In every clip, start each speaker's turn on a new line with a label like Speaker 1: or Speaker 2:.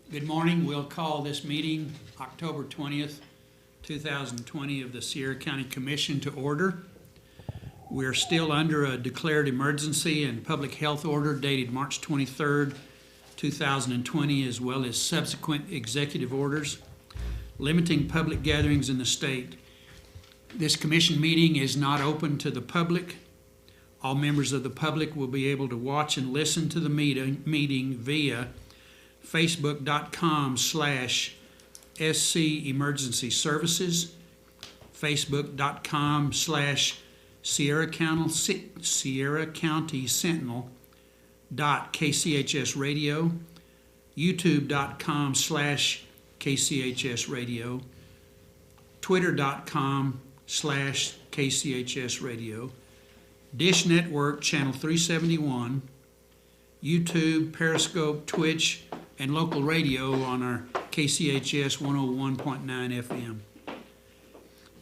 Speaker 1: Good morning. We'll call this meeting October 20th, 2020 of the Sierra County Commission to order. We're still under a declared emergency and public health order dated March 23rd, 2020, as well as subsequent executive orders limiting public gatherings in the state. This commission meeting is not open to the public. All members of the public will be able to watch and listen to the meeting via facebook.com/SC Emergency Services, facebook.com/Sierra County Sentinel.KCHS Radio, youtube.com/KCHS Radio, twitter.com/KCHS Radio, Dish Network Channel 371, YouTube, Periscope, Twitch, and local radio on our KCHS 101.9 FM.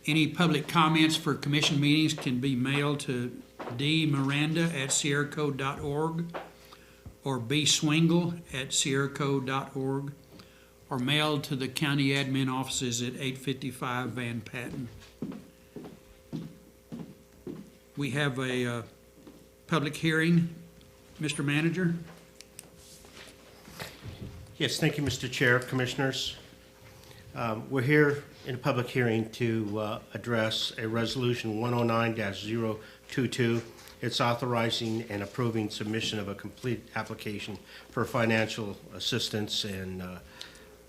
Speaker 1: Any public comments for commission meetings can be mailed to dmiranda@sierracode.org or bswingle@sierracode.org or mailed to the county admin offices at 855 Van Patten. We have a public hearing. Mr. Manager?
Speaker 2: Yes, thank you, Mr. Chair, Commissioners. We're here in a public hearing to address a resolution 109-022. It's authorizing and approving submission of a complete application for financial assistance and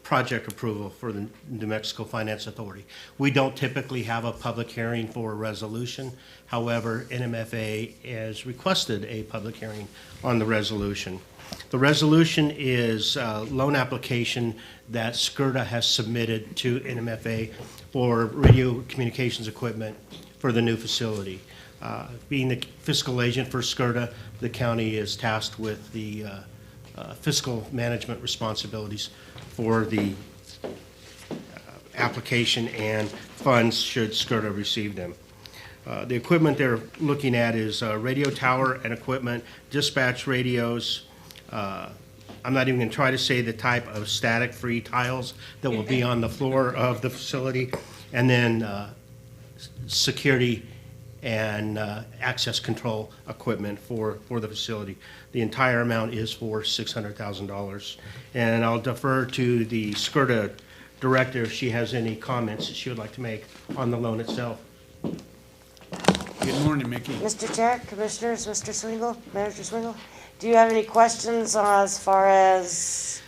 Speaker 2: project approval for the New Mexico Finance Authority. We don't typically have a public hearing for a resolution. However, NMFA has requested a public hearing on the resolution. The resolution is a loan application that SCRTA has submitted to NMFA for radio communications equipment for the new facility. Being the fiscal agent for SCRTA, the county is tasked with the fiscal management responsibilities for the application and funds should SCRTA receive them. The equipment they're looking at is radio tower and equipment, dispatch radios. I'm not even going to try to say the type of static-free tiles that will be on the floor of the facility, and then security and access control equipment for the facility. The entire amount is for $600,000. And I'll defer to the SCRTA director if she has any comments that she would like to make on the loan itself.
Speaker 1: Good morning, Mickey.
Speaker 3: Mr. Chair, Commissioners, Mr. Swingle, Manager Swingle, do you have any questions as far as,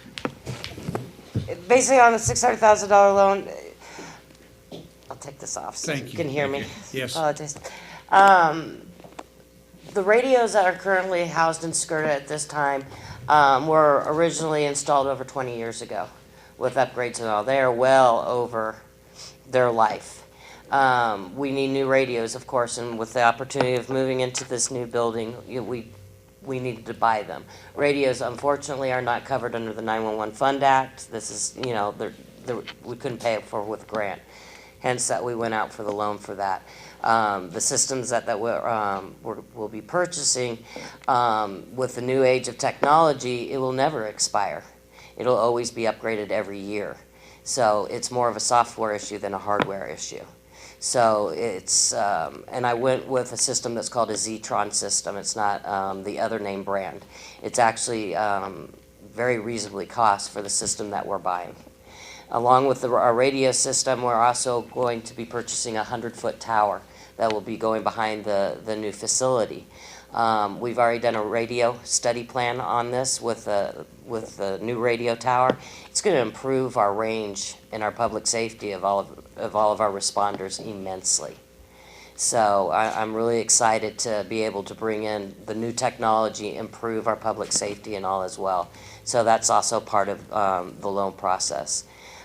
Speaker 3: basically on the $600,000 loan? I'll take this off so
Speaker 1: Thank
Speaker 3: you can hear me.
Speaker 1: Yes.
Speaker 3: Apologies. The radios that are currently housed in SCRTA at this time were originally installed over 20 years ago with upgrades and all. They are well over their life. We need new radios, of course, and with the opportunity of moving into this new building, we needed to buy them. Radios, unfortunately, are not covered under the 911 Fund Act. This is, we couldn't pay it for with grant. Hence that we went out for the loan for that. The systems that we'll be purchasing with the new age of technology, it will never expire. It'll always be upgraded every year. So it's more of a software issue than a hardware issue. So it's, and I went with a system that's called a Zetron system. It's not the other name brand. It's actually very reasonably cost for the system that we're buying. Along with our radio system, we're also going to be purchasing a 100-foot tower that will be going behind the new facility. We've already done a radio study plan on this with the new radio tower. It's going to improve our range and our public safety of all of our responders immensely. So I'm really excited to be able to bring in the new technology, improve our public safety and all as well. So that's also part of the loan process.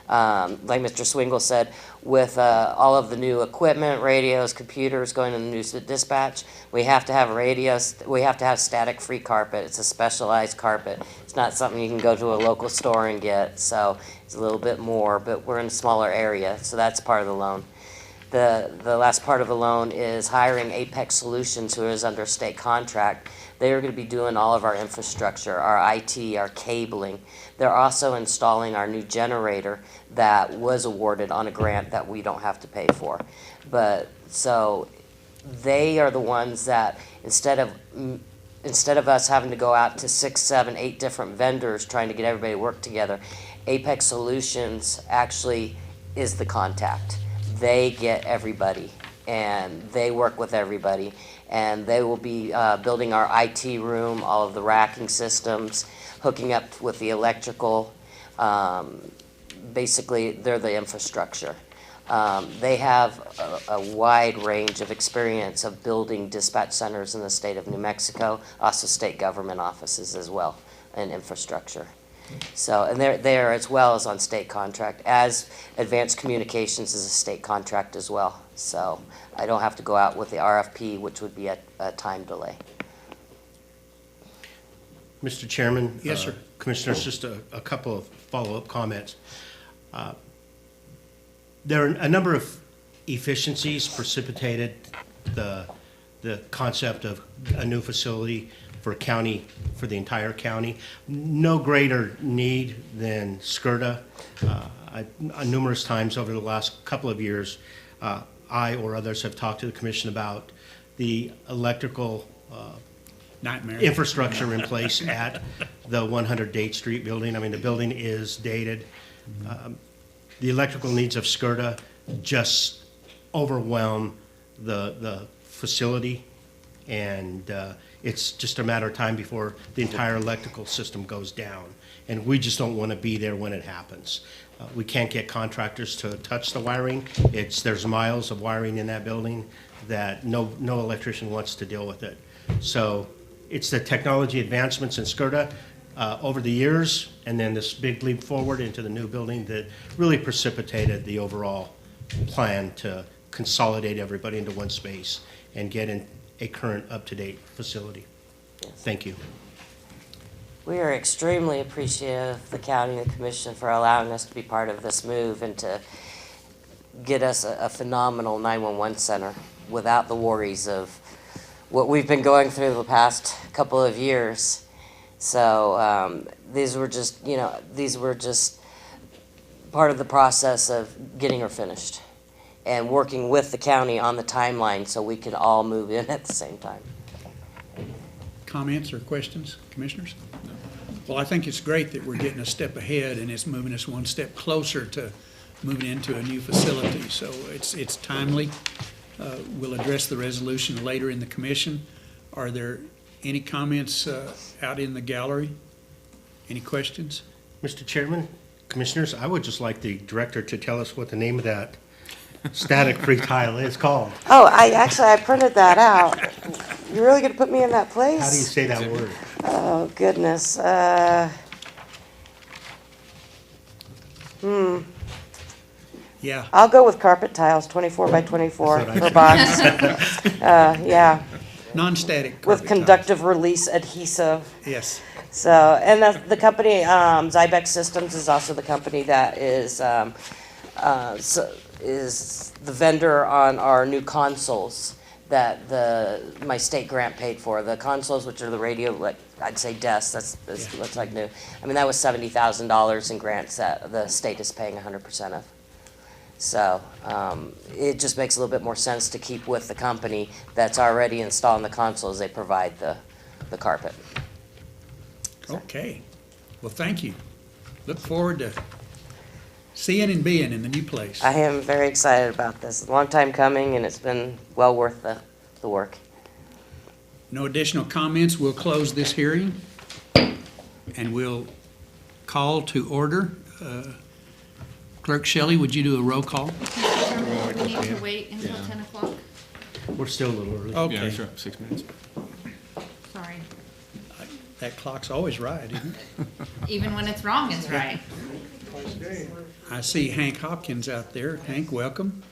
Speaker 3: Like Mr. Swingle said, with all of the new equipment, radios, computers going to the new dispatch, we have to have radios, we have to have static-free carpet. It's a specialized carpet. It's not something you can go to a local store and get, so it's a little bit more, but we're in a smaller area, so that's part of the loan. The last part of the loan is hiring Apex Solutions, who is under state contract. They are going to be doing all of our infrastructure, our IT, our cabling. They're also installing our new generator that was awarded on a grant that we don't have to pay for. But, so, they are the ones that, instead of us having to go out to 6, 7, 8 different vendors trying to get everybody to work together, Apex Solutions actually is the contact. They get everybody, and they work with everybody, and they will be building our IT room, all of the racking systems, hooking up with the electrical. Basically, they're the infrastructure. They have a wide range of experience of building dispatch centers in the state of New Mexico, also state government offices as well, and infrastructure. So, and they're there as well as on state contract, as Advanced Communications is a state contract as well. So I don't have to go out with the RFP, which would be a time delay.
Speaker 2: Mr. Chairman?
Speaker 1: Yes, sir.
Speaker 2: Commissioners, just a couple of follow-up comments. There are a number of efficiencies precipitated the concept of a new facility for the entire county. No greater need than SCRTA. Numerous times over the last couple of years, I or others have talked to the commission about the electrical
Speaker 1: Nightmare.
Speaker 2: infrastructure in place at the 100 Date Street building. I mean, the building is dated. The electrical needs of SCRTA just overwhelm the facility, and it's just a matter of time before the entire electrical system goes down. And we just don't want to be there when it happens. We can't get contractors to touch the wiring. There's miles of wiring in that building that no electrician wants to deal with it. So it's the technology advancements in SCRTA over the years, and then this big leap forward into the new building that really precipitated the overall plan to consolidate everybody into one space and get in a current up-to-date facility. Thank you.
Speaker 3: We are extremely appreciative of the county and the commission for allowing us to be part of this move and to get us a phenomenal 911 center without the worries of what we've been going through the past couple of years. So these were just part of the process of getting her finished and working with the county on the timeline so we could all move in at the same time.
Speaker 1: Comments or questions, commissioners? Well, I think it's great that we're getting a step ahead and it's moving us one step closer to moving into a new facility. So it's timely. We'll address the resolution later in the commission. Are there any comments out in the gallery? Any questions?
Speaker 2: Mr. Chairman, Commissioners, I would just like the director to tell us what the name of that static-free tile is called.
Speaker 3: Oh, I printed that out. You're really gonna put me in that place?
Speaker 2: How do you say that word?
Speaker 3: Oh, goodness.
Speaker 1: Yeah,
Speaker 3: I'll go with carpet tiles, 24 by 24
Speaker 2: That's what I
Speaker 3: per
Speaker 2: said.
Speaker 3: box. Yeah,
Speaker 1: non-static
Speaker 3: with
Speaker 1: carpet
Speaker 3: conductive release adhesive.
Speaker 1: tiles. Yes.
Speaker 3: So, and the company, Zybex Systems is also the company that is the vendor on our new consoles that my state grant paid for. The consoles, which are the radio, like I'd say desks, that's like new. I mean, that was $70,000 in grants that the state is paying 100% of. So it just makes a little bit more sense to keep with the company that's already installing the consoles. They provide the carpet.
Speaker 1: Okay. Well, thank you. Look forward to seeing and being in the new place.
Speaker 3: I am very excited about this. It's a long time coming, and it's been well worth the work.
Speaker 1: No additional comments. We'll close this hearing, and we'll call to order. Clerk Shelley, would you do a roll call?
Speaker 4: We need to wait until 10 o'clock?
Speaker 2: We're still a little early.
Speaker 1: Okay.
Speaker 5: Yeah, sure, 6 minutes.
Speaker 4: Sorry.
Speaker 1: That clock's always right, isn't it?
Speaker 4: Even when it's wrong, it's right.
Speaker 1: I see Hank Hopkins out there. Hank, welcome.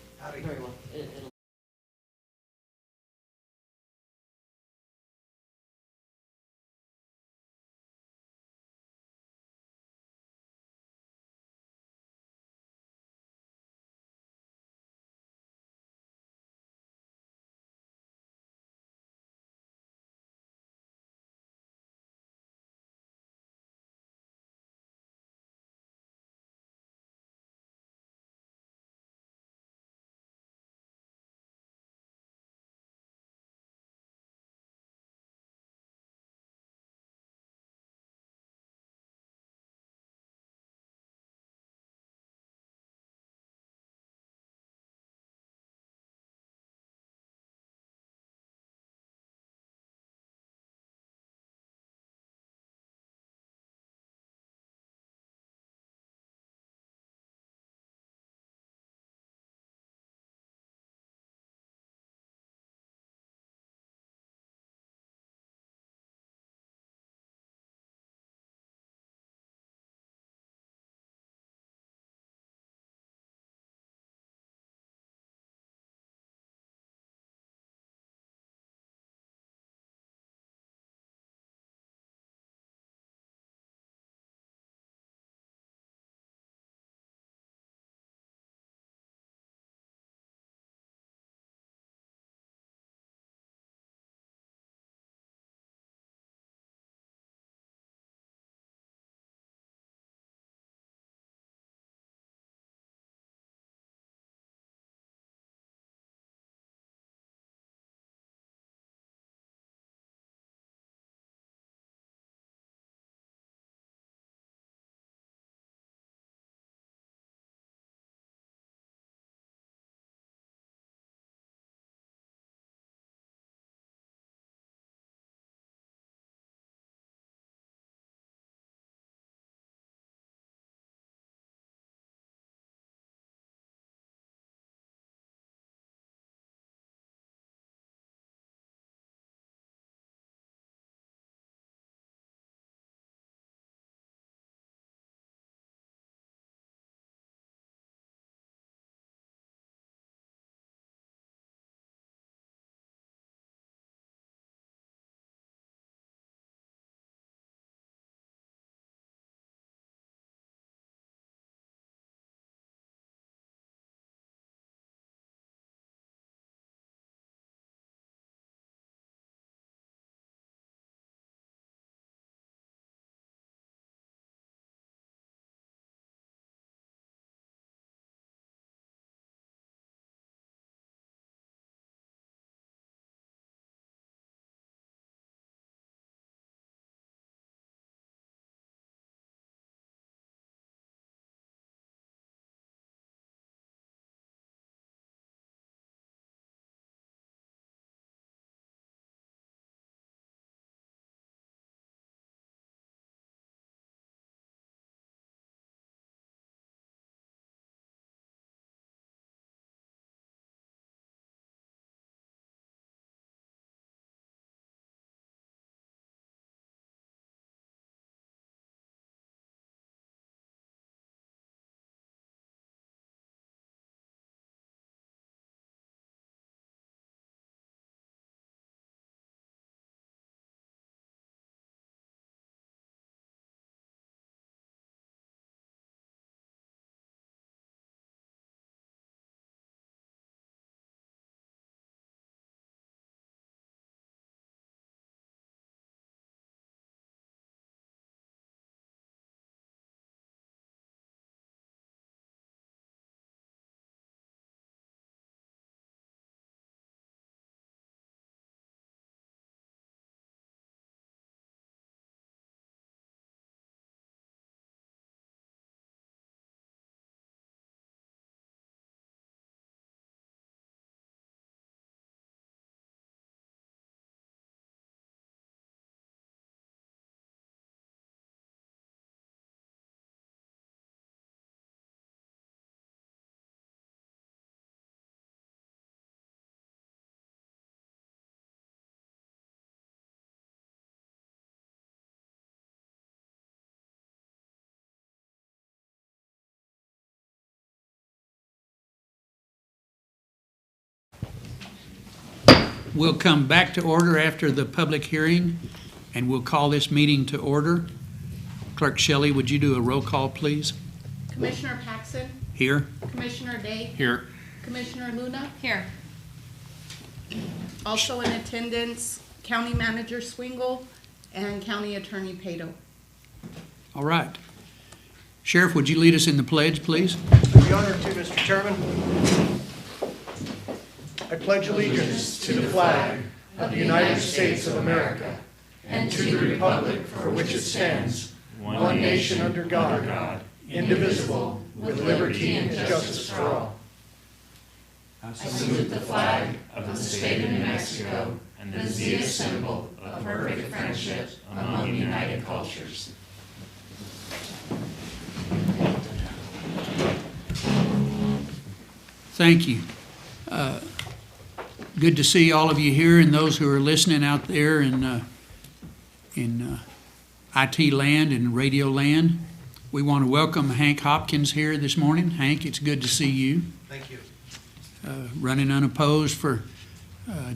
Speaker 1: We'll come back to order after the public hearing, and we'll call this meeting to order. Clerk Shelley, would you do a roll call, please?
Speaker 5: Commissioner Paxson,
Speaker 1: Here.
Speaker 5: Commissioner Day,
Speaker 1: Here.
Speaker 5: Commissioner Luna,
Speaker 4: Here.
Speaker 5: also in attendance, County Manager Swingle and County Attorney Pato.
Speaker 1: All right. Sheriff, would you lead us in the pledge, please?
Speaker 6: I'd be honored to, Mr. Chairman. I pledge allegiance to the flag of the United States of America and to the republic for which it stands, one nation under God, indivisible, with liberty and justice for all.
Speaker 1: Thank you. Good to see all of you here and those who are listening out there in IT land and radio land. We want to welcome Hank Hopkins here this morning. Hank, it's good to see you.
Speaker 6: Thank you.
Speaker 1: Running unopposed for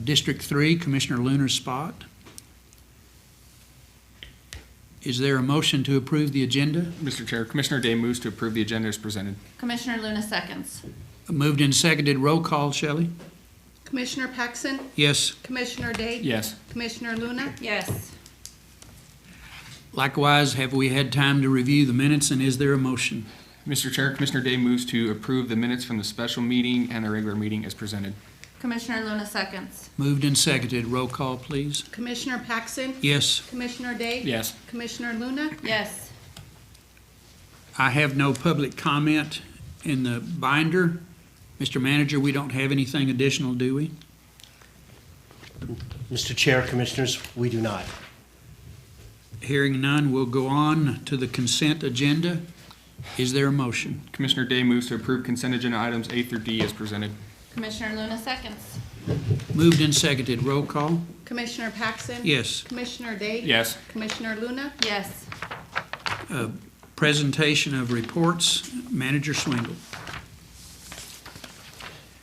Speaker 1: District 3, Commissioner Luner's spot. Is there a motion to approve the agenda?
Speaker 7: Mr. Chair, Commissioner Day moves to approve the agenda as presented.
Speaker 4: Commissioner Luna seconds.
Speaker 1: Moved and seconded. Roll call, Shelley?
Speaker 5: Commissioner Paxson,
Speaker 1: Yes.
Speaker 5: Commissioner Day,
Speaker 7: Yes.
Speaker 5: Commissioner Luna,
Speaker 4: Yes.
Speaker 1: Likewise, have we had time to review the minutes, and is there a motion?
Speaker 7: Mr. Chair, Commissioner Day moves to approve the minutes from the special meeting and the regular meeting as presented.
Speaker 4: Commissioner Luna seconds.
Speaker 1: Moved and seconded. Roll call, please.
Speaker 5: Commissioner Paxson,
Speaker 1: Yes.
Speaker 5: Commissioner Day,
Speaker 7: Yes.
Speaker 5: Commissioner Luna,
Speaker 4: Yes.
Speaker 1: I have no public comment in the binder. Mr. Manager, we don't have anything additional, do we?
Speaker 2: Mr. Chair, Commissioners, we do not.
Speaker 1: Hearing none, we'll go on to the consent agenda. Is there a motion?
Speaker 7: Commissioner Day moves to approve consent agenda items A through D as presented.
Speaker 4: Commissioner Luna seconds.
Speaker 1: Moved and seconded. Roll call?
Speaker 5: Commissioner Paxson,
Speaker 1: Yes.
Speaker 5: Commissioner Day,
Speaker 7: Yes.
Speaker 5: Commissioner Luna,
Speaker 4: Yes.
Speaker 1: Presentation of reports. Manager Swingle.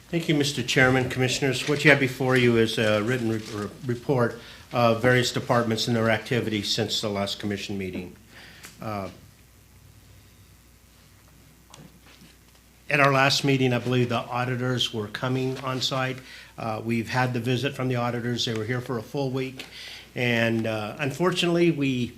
Speaker 2: Thank you, Mr. Chairman, Commissioners. What you have before you is a written report of various departments and their activities since the last commission meeting. At our last meeting, I believe the auditors were coming on site. We've had the visit from the auditors. They were here for a full week. And unfortunately, we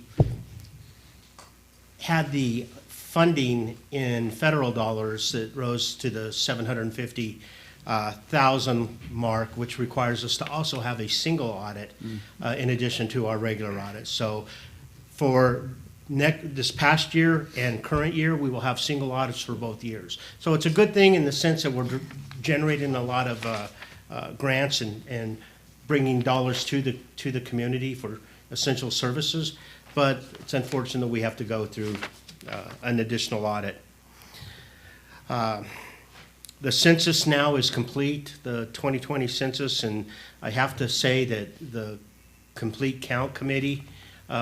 Speaker 2: had the funding in federal dollars that rose to the 750,000 mark, which requires us to also have a single audit in addition to our regular audit. So for this past year and current year, we will have single audits for both years. So it's a good thing in the sense that we're generating a lot of grants and bringing dollars to the community for essential services. But it's unfortunate that we have to go through an additional audit. The census now is complete, the 2020 census, and I have to say that the complete count committee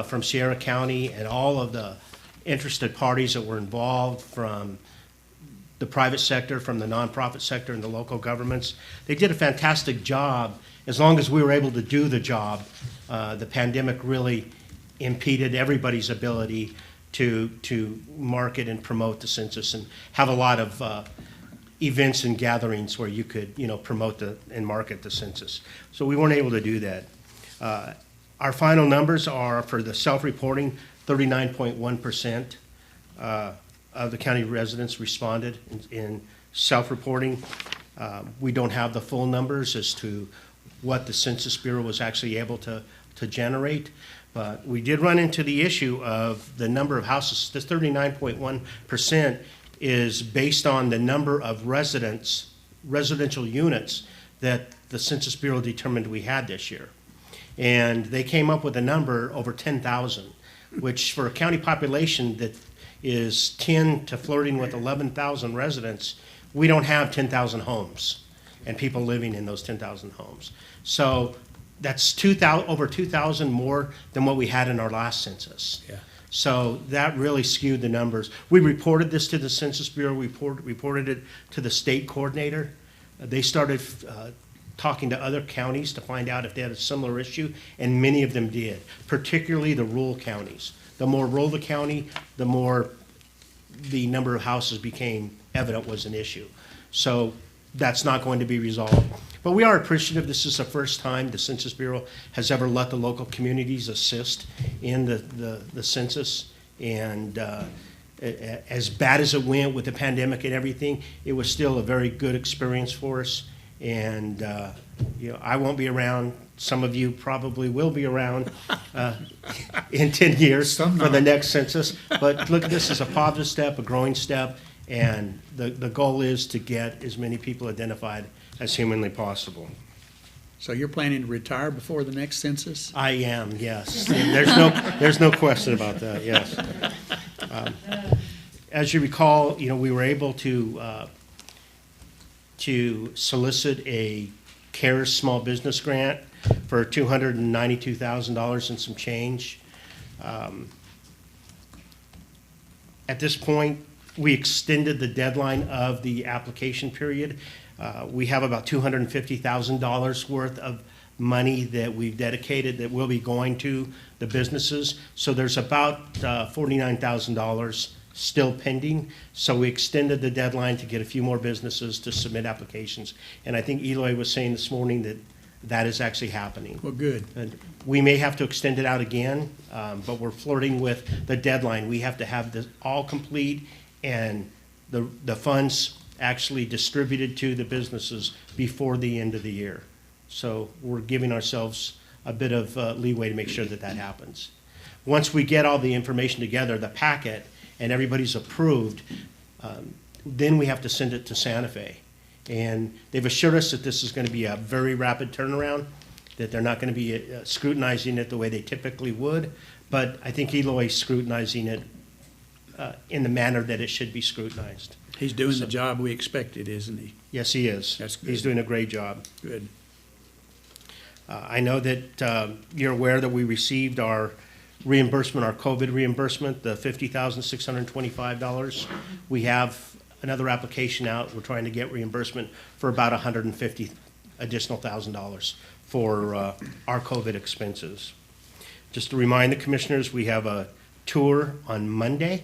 Speaker 2: from Sierra County and all of the interested parties that were involved from the private sector, from the nonprofit sector, and the local governments, they did a fantastic job. As long as we were able to do the job, the pandemic really impeded everybody's ability to market and promote the census and have a lot of events and gatherings where you could, promote and market the census. So we weren't able to do that. Our final numbers are for the self-reporting, 39.1% of the county residents responded in self-reporting. We don't have the full numbers as to what the Census Bureau was actually able to generate, but we did run into the issue of the number of houses. This 39.1% is based on the number of residential units that the Census Bureau determined we had this year. And they came up with a number over 10,000, which for a county population that is 10 to flirting with 11,000 residents, we don't have 10,000 homes and people living in those 10,000 homes. So that's over 2,000 more than what we had in our last census.
Speaker 1: Yeah.
Speaker 2: So that really skewed the numbers. We reported this to the Census Bureau, reported it to the state coordinator. They started talking to other counties to find out if they had a similar issue, and many of them did, particularly the rural counties. The more rural the county, the more the number of houses became evident was an issue. So that's not going to be resolved. But we are appreciative. This is the first time the Census Bureau has ever let the local communities assist in the census. And as bad as it went with the pandemic and everything, it was still a very good experience for us. And I won't be around. Some of you probably will be around in 10 years for the next census. But look at this as a positive step, a growing step, and the goal is to get as many people identified as humanly possible.
Speaker 1: So you're planning to retire before the next census?
Speaker 2: I am, yes. There's no question about that, yes. As you recall, we were able to solicit a CARES small business grant for $292,000 and some change. At this point, we extended the deadline of the application period. We have about $250,000 worth of money that we've dedicated that will be going to the businesses. So there's about $49,000 still pending. So we extended the deadline to get a few more businesses to submit applications. And I think Eloy was saying this morning that that is actually happening.
Speaker 1: Well, good.
Speaker 2: And we may have to extend it out again, but we're flirting with the deadline. We have to have this all complete and the funds actually distributed to the businesses before the end of the year. So we're giving ourselves a bit of leeway to make sure that that happens. Once we get all the information together, the packet, and everybody's approved, then we have to send it to Santa Fe. And they've assured us that this is going to be a very rapid turnaround, that they're not going to be scrutinizing it the way they typically would. But I think Eloy's scrutinizing it in the manner that it should be scrutinized.
Speaker 1: He's doing the job we expected, isn't he?
Speaker 2: Yes, he is.
Speaker 1: That's good.
Speaker 2: He's doing a great job.
Speaker 1: Good.
Speaker 2: I know that you're aware that we received our reimbursement, our COVID reimbursement, the $50,625. We have another application out. We're trying to get reimbursement for about $150 additional $1,000 for our COVID expenses. Just to remind the commissioners, we have a tour on Monday.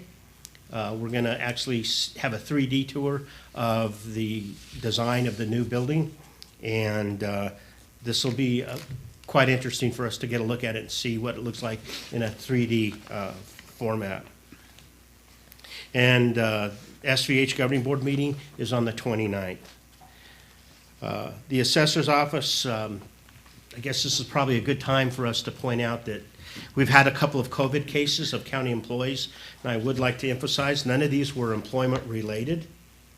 Speaker 2: We're going to actually have a 3D tour of the design of the new building, and this will be quite interesting for us to get a look at it and see what it looks like in a 3D format. And SVH Governing Board meeting is on the 29th. The Assessor's Office, I guess this is probably a good time for us to point out that we've had a couple of COVID cases of county employees, and I would like to emphasize none of these were employment related.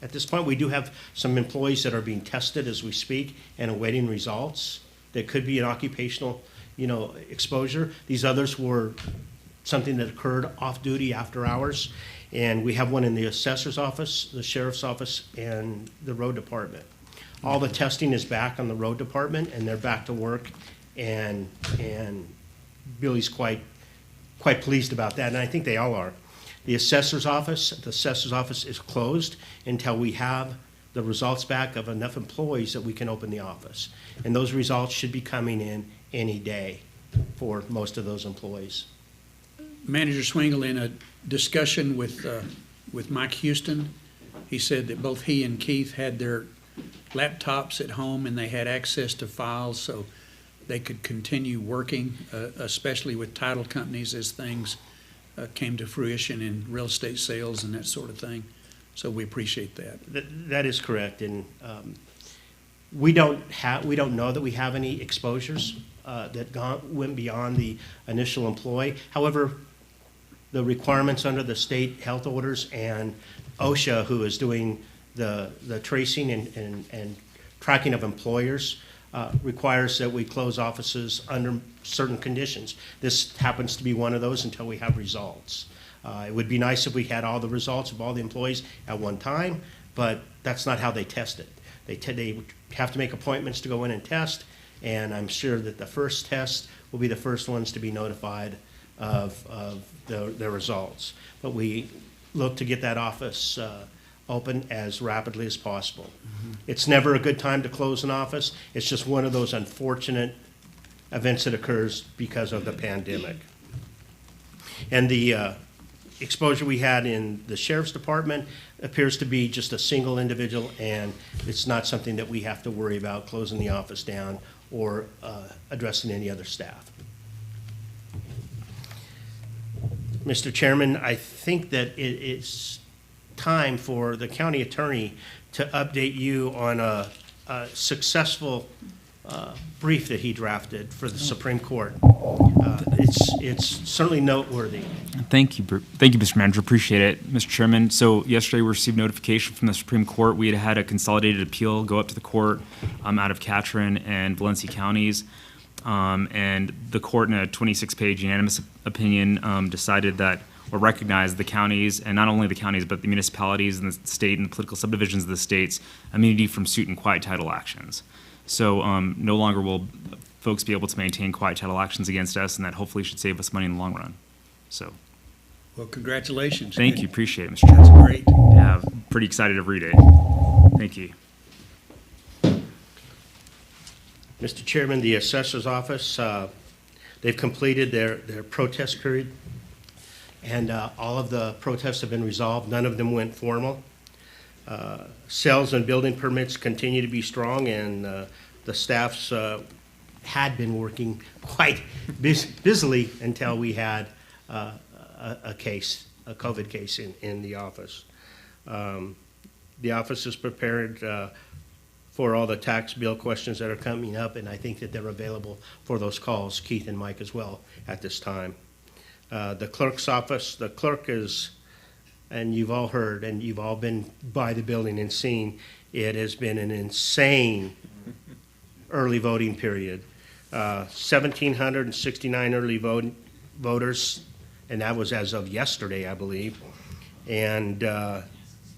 Speaker 2: At this point, we do have some employees that are being tested as we speak and awaiting results. That could be an occupational, exposure. These others were something that occurred off duty after hours. And we have one in the assessor's office, the sheriff's office, and the road department. All the testing is back on the road department, and they're back to work. And Billy's quite pleased about that, and I think they all are. The assessor's office is closed until we have the results back of enough employees that we can open the office. And those results should be coming in any day for most of those employees.
Speaker 1: Manager Swingle, in a discussion with Mike Houston, he said that both he and Keith had their laptops at home and they had access to files so they could continue working, especially with title companies as things came to fruition in real estate sales and that sort of thing. So we appreciate that.
Speaker 2: That is correct, and we don't know that we have any exposures that went beyond the initial employee. However, the requirements under the state health orders and OSHA, who is doing the tracing and tracking of employers, requires that we close offices under certain conditions. This happens to be one of those until we have results. It would be nice if we had all the results of all the employees at one time, but that's not how they test it. They have to make appointments to go in and test, and I'm sure that the first test will be the first ones to be notified of their results. But we look to get that office open as rapidly as possible. It's never a good time to close an office. It's just one of those unfortunate events that occurs because of the pandemic. And the exposure we had in the sheriff's department appears to be just a single individual, and it's not something that we have to worry about closing the office down or addressing any other staff. Mr. Chairman, I think that it's time for the county attorney to update you on a successful brief that he drafted for the Supreme Court. It's certainly noteworthy.
Speaker 8: Thank you, Mr. Manager. Appreciate it, Mr. Chairman. So yesterday we received notification from the Supreme Court. We had had a consolidated appeal go up to the court out of Catron and Valencia counties. And the court, in a 26-page unanimous opinion, decided that, or recognized the counties, and not only the counties, but the municipalities and the state and the political subdivisions of the states, immunity from suit and quiet title actions. So no longer will folks be able to maintain quiet title actions against us, and that hopefully should save us money in the long run. So
Speaker 1: Well, congratulations.
Speaker 8: thank you, appreciate it, Mr. Chairman.
Speaker 1: That's great.
Speaker 8: Yeah, pretty excited to read it. Thank you.
Speaker 2: Mr. Chairman, the assessor's office, they've completed their protest period, and all of the protests have been resolved. None of them went formal. Sales and building permits continue to be strong, and the staffs had been working quite busily until we had a COVID case in the office. The office is prepared for all the tax bill questions that are coming up, and I think that they're available for those calls, Keith and Mike as well, at this time. The clerk's office, the clerk is, and you've all heard, and you've all been by the building and seen, it has been an insane early voting period. 1,769 early voters, and that was as of yesterday, I believe. And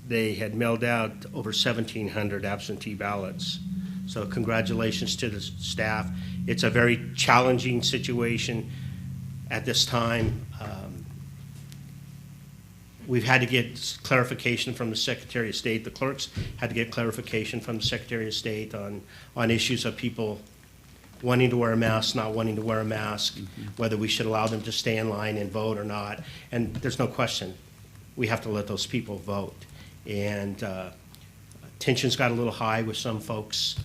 Speaker 2: they had mailed out over 1,700 absentee ballots. So congratulations to the staff. It's a very challenging situation at this time. We've had to get clarification from the Secretary of State. The clerks had to get clarification from the Secretary of State on issues of people wanting to wear a mask, not wanting to wear a mask, whether we should allow them to stay in line and vote or not. And there's no question, we have to let those people vote. And tensions got a little high with some folks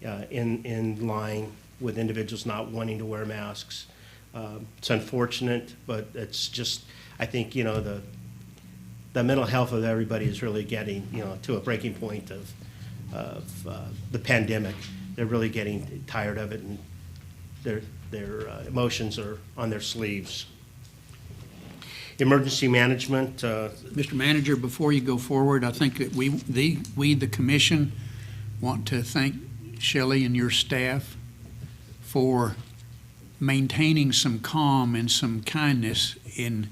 Speaker 2: in line with individuals not wanting to wear masks. It's unfortunate, but it's just, I think, the mental health of everybody is really getting, to a breaking point of the pandemic. They're really getting tired of it, and their emotions are on their sleeves. Emergency management.
Speaker 1: Mr. Manager, before you go forward, I think that we, the commission, want to thank Shelley and your staff for maintaining some calm and some kindness in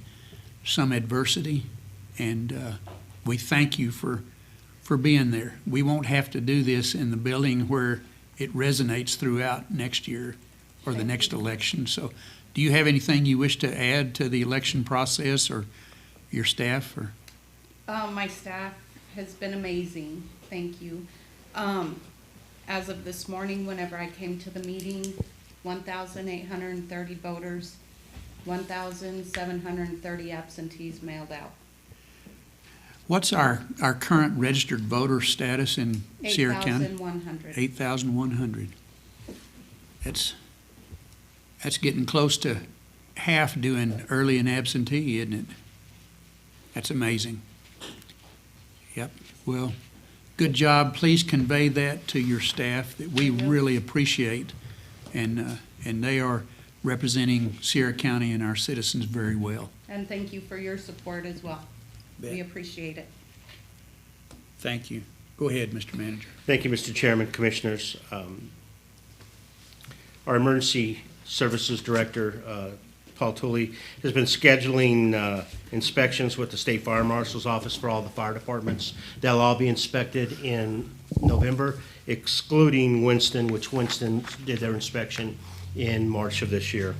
Speaker 1: some adversity, and we thank you for being there. We won't have to do this in the building where it resonates throughout next year or the next election. So do you have anything you wish to add to the election process, or your staff? Or
Speaker 5: My staff has been amazing, thank you. As of this morning, whenever I came to the meeting, 1,830 voters, 1,730 absentees mailed out.
Speaker 1: what's our current registered voter status in Sierra County?
Speaker 5: 8,100.
Speaker 1: 8,100. That's getting close to half doing early and absentee, isn't it? That's amazing. Yep. Well, good job. Please convey that to your staff that we really appreciate, and they are representing Sierra County and our citizens very well.
Speaker 5: And thank you for your support as well. We
Speaker 1: Bet.
Speaker 5: appreciate it.
Speaker 1: Thank you. Go ahead, Mr. Manager.
Speaker 2: Thank you, Mr. Chairman, Commissioners. Our Emergency Services Director, Paul Tooley, has been scheduling inspections with the State Fire Marshal's Office for all the fire departments. They'll all be inspected in November, excluding Winston, which Winston did their inspection in March of this year.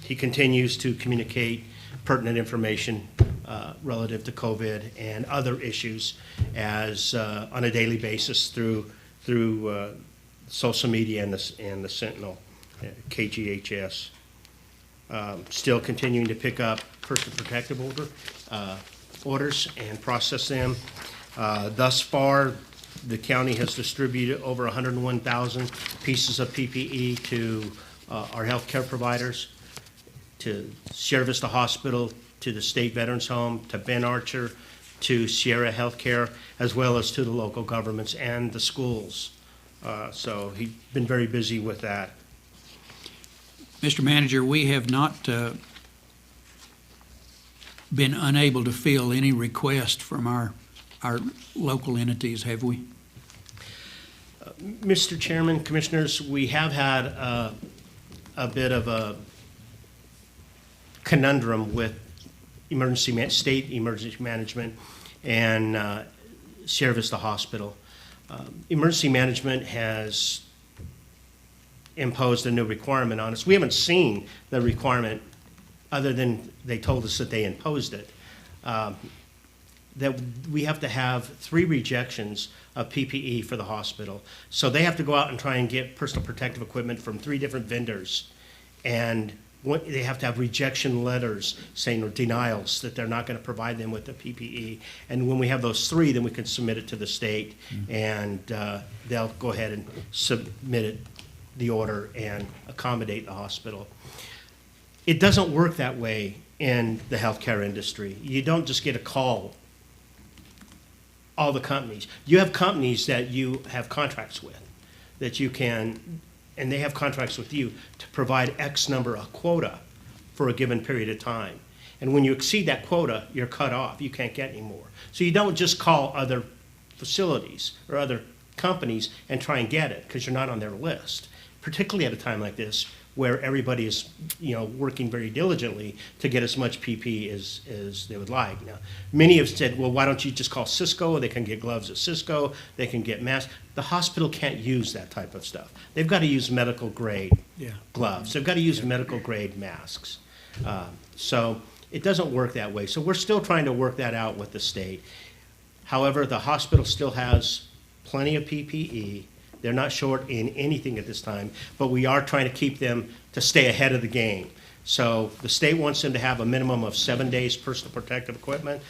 Speaker 2: He continues to communicate pertinent information relative to COVID and other issues as on a daily basis through social media and the Sentinel, KGHS. Still continuing to pick up personal protective orders and process them. Thus far, the county has distributed over 101,000 pieces of PPE to our healthcare providers, to Sierra Vista Hospital, to the State Veterans Home, to Ben Archer, to Sierra Healthcare, as well as to the local governments and the schools. So he's been very busy with that.
Speaker 1: Mr. Manager, we have not been unable to fill any request from our local entities, have we?
Speaker 2: Mr. Chairman, Commissioners, we have had a bit of a conundrum with state emergency management and Sierra Vista Hospital. Emergency management has imposed a new requirement on us. We haven't seen the requirement other than they told us that they imposed it. That we have to have 3 rejections of PPE for the hospital. So they have to go out and try and get personal protective equipment from 3 different vendors. And they have to have rejection letters saying, or denials, that they're not going to provide them with the PPE. And when we have those 3, then we can submit it to the state, and they'll go ahead and submit the order and accommodate the hospital. It doesn't work that way in the healthcare industry. You don't just get a call. All the companies. You have companies that you have contracts with, that you can, and they have contracts with you to provide X number of quota for a given period of time. And when you exceed that quota, you're cut off. You can't get any more. So you don't just call other facilities or other companies and try and get it because you're not on their list, particularly at a time like this where everybody is, working very diligently to get as much PPE as they would like. Now, many have said, well, why don't you just call Cisco? They can get gloves at Cisco. They can get masks. The hospital can't use that type of stuff. They've got to use medical grade gloves. They've got to use medical grade masks. So it doesn't work that way. So we're still trying to work that out with the state. However, the hospital still has plenty of PPE. They're not short in anything at this time, but we are trying to keep them to stay ahead of the game. So the state wants them to have a minimum of 7 days personal protective equipment,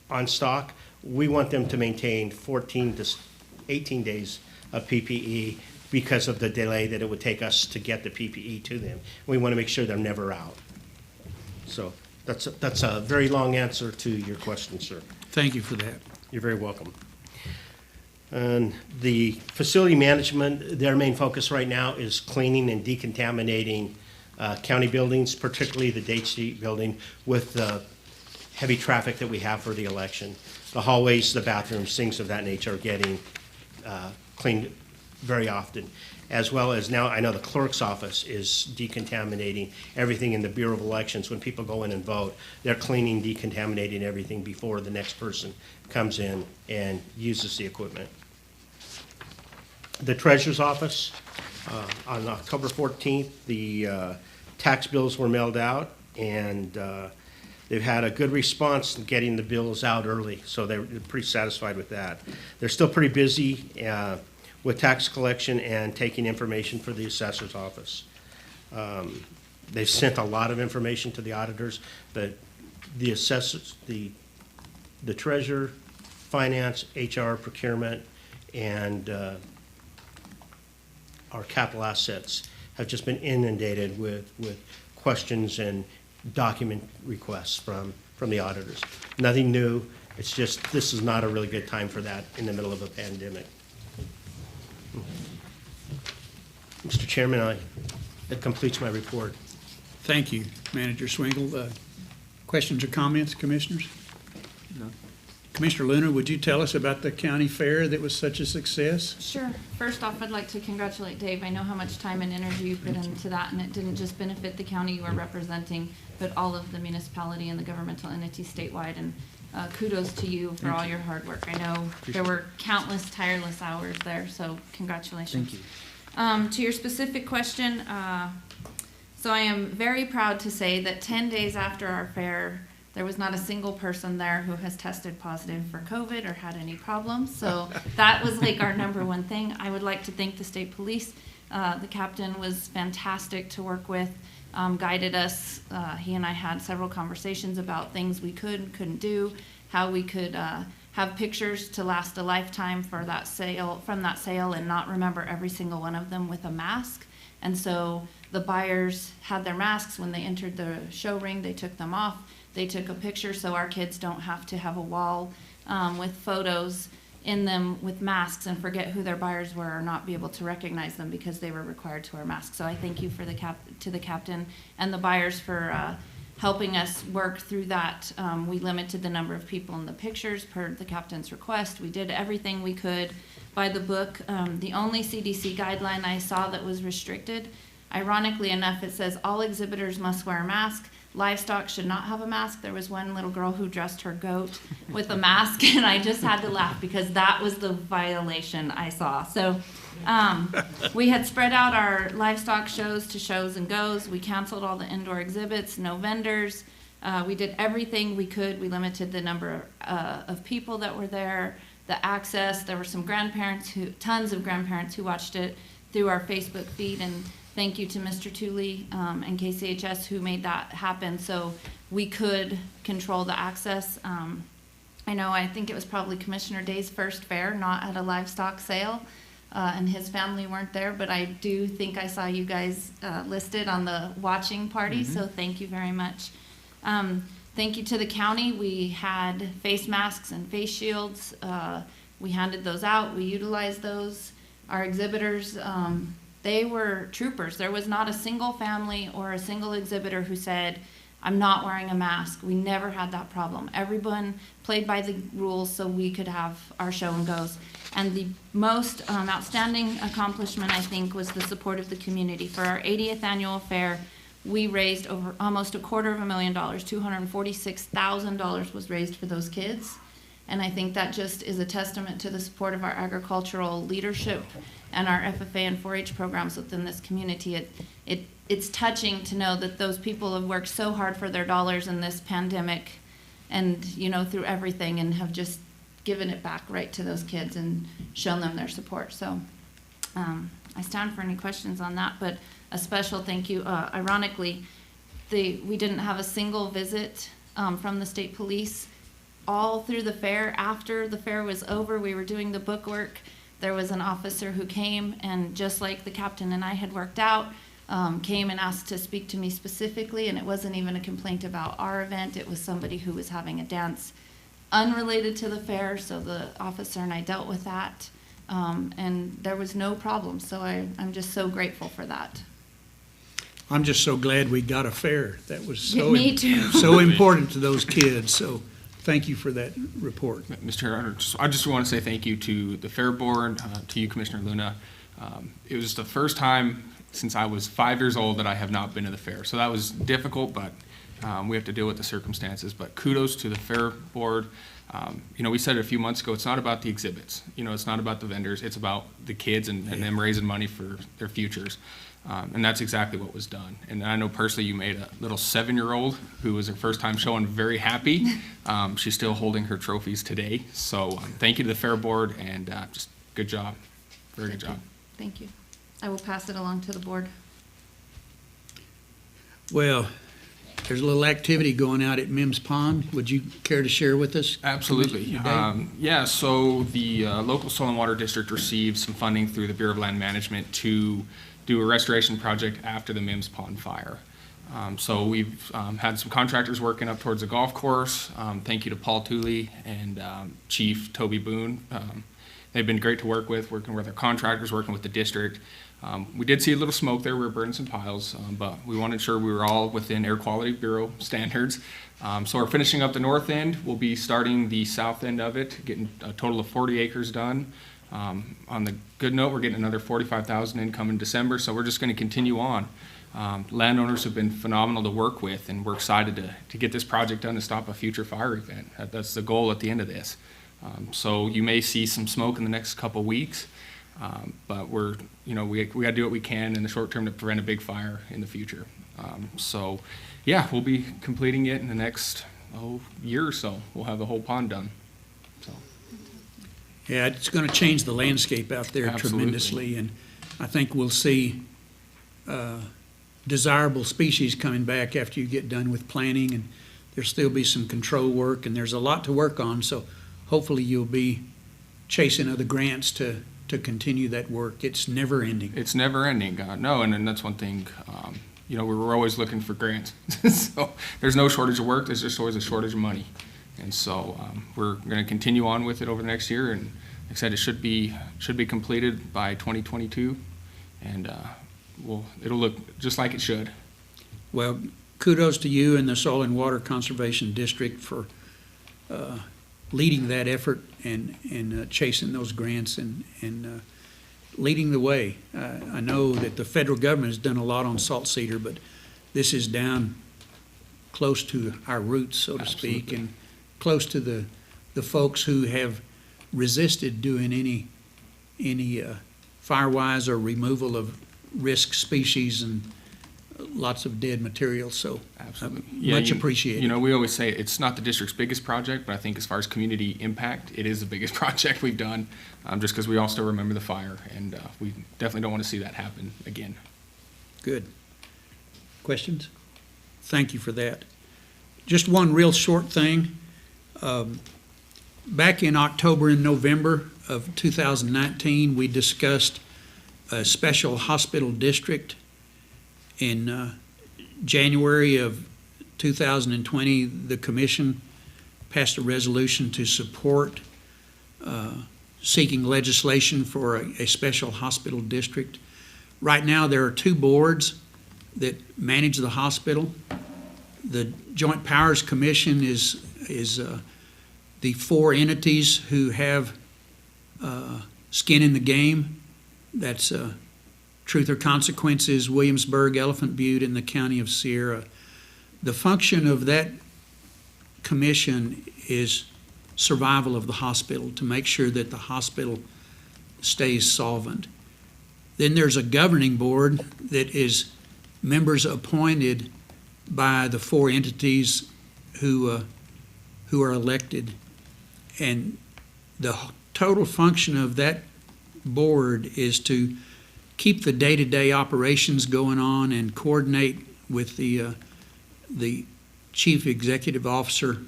Speaker 2: on stock. We want them to maintain 14 to 18 days of PPE because of the delay that it would take us to get the PPE to them. We want to make sure they're never out. So that's a very long answer to your question, sir.
Speaker 1: Thank you for that.
Speaker 2: You're very welcome. And the facility management, their main focus right now is cleaning and decontaminating county buildings, particularly the Date Street building, with the heavy traffic that we have for the election. The hallways, the bathrooms, things of that nature are getting cleaned very often, as well as now I know the clerk's office is decontaminating everything in the Bureau of Elections. When people go in and vote, they're cleaning, decontaminating everything before the next person comes in and uses the equipment. The treasurer's office, on October 14th, the tax bills were mailed out, and they've had a good response in getting the bills out early, so they're pretty satisfied with that. They're still pretty busy with tax collection and taking information for the assessor's office. They've sent a lot of information to the auditors, but the assessors, the treasurer, finance, HR, procurement, and our capital assets have just been inundated with questions and document requests from the auditors. Nothing new. It's just this is not a really good time for that in the middle of a pandemic. Mr. Chairman, that completes my report.
Speaker 1: Thank you, Manager Swingle. Questions or comments, Commissioners?
Speaker 7: No.
Speaker 1: Commissioner Luna, would you tell us about the county fair that was such a success?
Speaker 4: Sure. First off, I'd like to congratulate Dave. I know how much time and energy you put into that, and it didn't just benefit the county you are representing, but all of the municipality and the governmental entities statewide. And kudos to you for all your hard work. I know there were countless tireless hours there, so congratulations.
Speaker 1: Thank you.
Speaker 4: To your specific question, so I am very proud to say that 10 days after our fair, There was not a single person there who has tested positive for COVID or had any problems. So that was like our number one thing. I would like to thank the state police. The captain was fantastic to work with, guided us. He and I had several conversations about things we could and couldn't do, how we could have pictures to last a lifetime for that sale, from that sale, and not remember every single one of them with a mask. And so the buyers had their masks when they entered the show ring. They took them off. They took a picture so our kids don't have to have a wall with photos in them with masks and forget who their buyers were or not be able to recognize them because they were required to wear masks. So I thank you for the captain and the buyers for helping us work through that. We limited the number of people in the pictures per the captain's request. We did everything we could by the book. The only CDC guideline I saw that was restricted, ironically enough, it says all exhibitors must wear a mask. Livestock should not have a mask. There was one little girl who dressed her goat with a mask, and I just had to laugh because that was the violation I saw. So we had spread out our livestock shows to shows and goes. We canceled all the indoor exhibits, no vendors. We did everything we could. We limited the number of people that were there, the access. There were some grandparents, tons of grandparents who watched it through our Facebook feed, and thank you to Mr. Tooley and KCHS who made that happen so we could control the access. I think it was probably Commissioner Day's first fair, not at a livestock sale, and his family weren't there, but I do think I saw you guys listed on the watching party, so thank you very much. Thank you to the county. We had face masks and face shields. We handed those out. We utilized those. Our exhibitors, they were troopers. There was not a single family or a single exhibitor who said, I'm not wearing a mask. We never had that problem. Everyone played by the rules so we could have our show and goes. And the most outstanding accomplishment, I think, was the support of the community. For our 80th annual fair, we raised over almost $250,000. $246,000 was raised for those kids. And I think that just is a testament to the support of our agricultural leadership and our FFA and 4-H programs within this community. It's touching to know that those people have worked so hard for their dollars in this pandemic and, through everything, and have just given it back right to those kids and shown them their support. So I stand for any questions on that, but a special thank you. Ironically, we didn't have a single visit from the state police all through the fair. After the fair was over, we were doing the book work. There was an officer who came, and just like the captain and I had worked out, came and asked to speak to me specifically, and it wasn't even a complaint about our event. It was somebody who was having a dance unrelated to the fair, so the officer and I dealt with that, and there was no problem. So I'm just so grateful for that.
Speaker 1: I'm just so glad we got a fair. That was so,
Speaker 4: Me too.
Speaker 1: so important to those kids. So thank you for that report.
Speaker 7: Mr. Chair, I just want to say thank you to the Fair Board, to you, Commissioner Luna. It was the first time since I was 5 years old that I have not been to the fair. So that was difficult, but we have to deal with the circumstances. But kudos to the Fair Board. We said it a few months ago, it's not about the exhibits. It's not about the vendors. It's about the kids and them raising money for their futures. And that's exactly what was done. And I know personally you made a little 7-year-old who was her first time showing very happy. She's still holding her trophies today. So thank you to the Fair Board, and just good job. Very good job.
Speaker 4: Thank you. I will pass it along to the board.
Speaker 1: Well, there's a little activity going out at Mims Pond. Would you care to share with us?
Speaker 7: Absolutely.
Speaker 1: Commissioner Day?
Speaker 7: So the local soil and water district received some funding through the Bureau of Land Management to do a restoration project after the Mims Pond fire. So we've had some contractors working up towards the golf course. Thank you to Paul Tooley and Chief Toby Boone. They've been great to work with, working with our contractors, working with the district. We did see a little smoke there. We were burning some piles, but we wanted to ensure we were all within Air Quality Bureau standards. So we're finishing up the north end. We'll be starting the south end of it, getting a total of 40 acres done. On the good note, we're getting another 45,000 in coming December, so we're just going to continue on. Landowners have been phenomenal to work with, and we're excited to get this project done to stop a future fire event. That's the goal at the end of this. So you may see some smoke in the next couple weeks, but we got to do what we can in the short term to prevent a big fire in the future. So yeah, we'll be completing it in the next year or so, we'll have the whole pond done. So,
Speaker 1: Yeah, it's gonna change the landscape out there
Speaker 7: Absolutely.
Speaker 1: tremendously, and I think we'll see desirable species coming back after you get done with planting, and there'll still be some control work, and there's a lot to work on, so hopefully you'll be chasing other grants to continue that work. It's never ending.
Speaker 7: it's never ending, no, and that's one thing, we're always looking for grants. So there's no shortage of work, there's just always a shortage of money. And so we're going to continue on with it over the next year, and like I said, it should be completed by 2022, and it'll look just like it should.
Speaker 1: Well, kudos to you and the Soil and Water Conservation District for leading that effort and chasing those grants and leading the way. I know that the federal government has done a lot on salt cedar, but this is down close to our roots, so to speak,
Speaker 7: Absolutely.
Speaker 1: and close to the folks who have resisted doing any firewise or removal of risk species and lots of dead material, so
Speaker 7: Absolutely.
Speaker 1: much appreciated.
Speaker 7: We always say it's not the district's biggest project, but I think as far as community impact, it is the biggest project we've done, just because we all still remember the fire, and we definitely don't want to see that happen again.
Speaker 1: Good. Questions? Thank you for that. Just one real short thing. Back in October and November of 2019, we discussed a special hospital district. In January of 2020, the commission passed a resolution to support seeking legislation for a special hospital district. Right now, there are two boards that manage the hospital. The Joint Powers Commission is the four entities who have skin in the game. That's Truth or Consequences, Williamsburg, Elephant Butte, and the County of Sierra. The function of that commission is survival of the hospital, to make sure that the hospital stays solvent. Then there's a governing board that is members appointed by the four entities who are elected. And the total function of that board is to keep the day-to-day operations going on and coordinate with the chief executive officer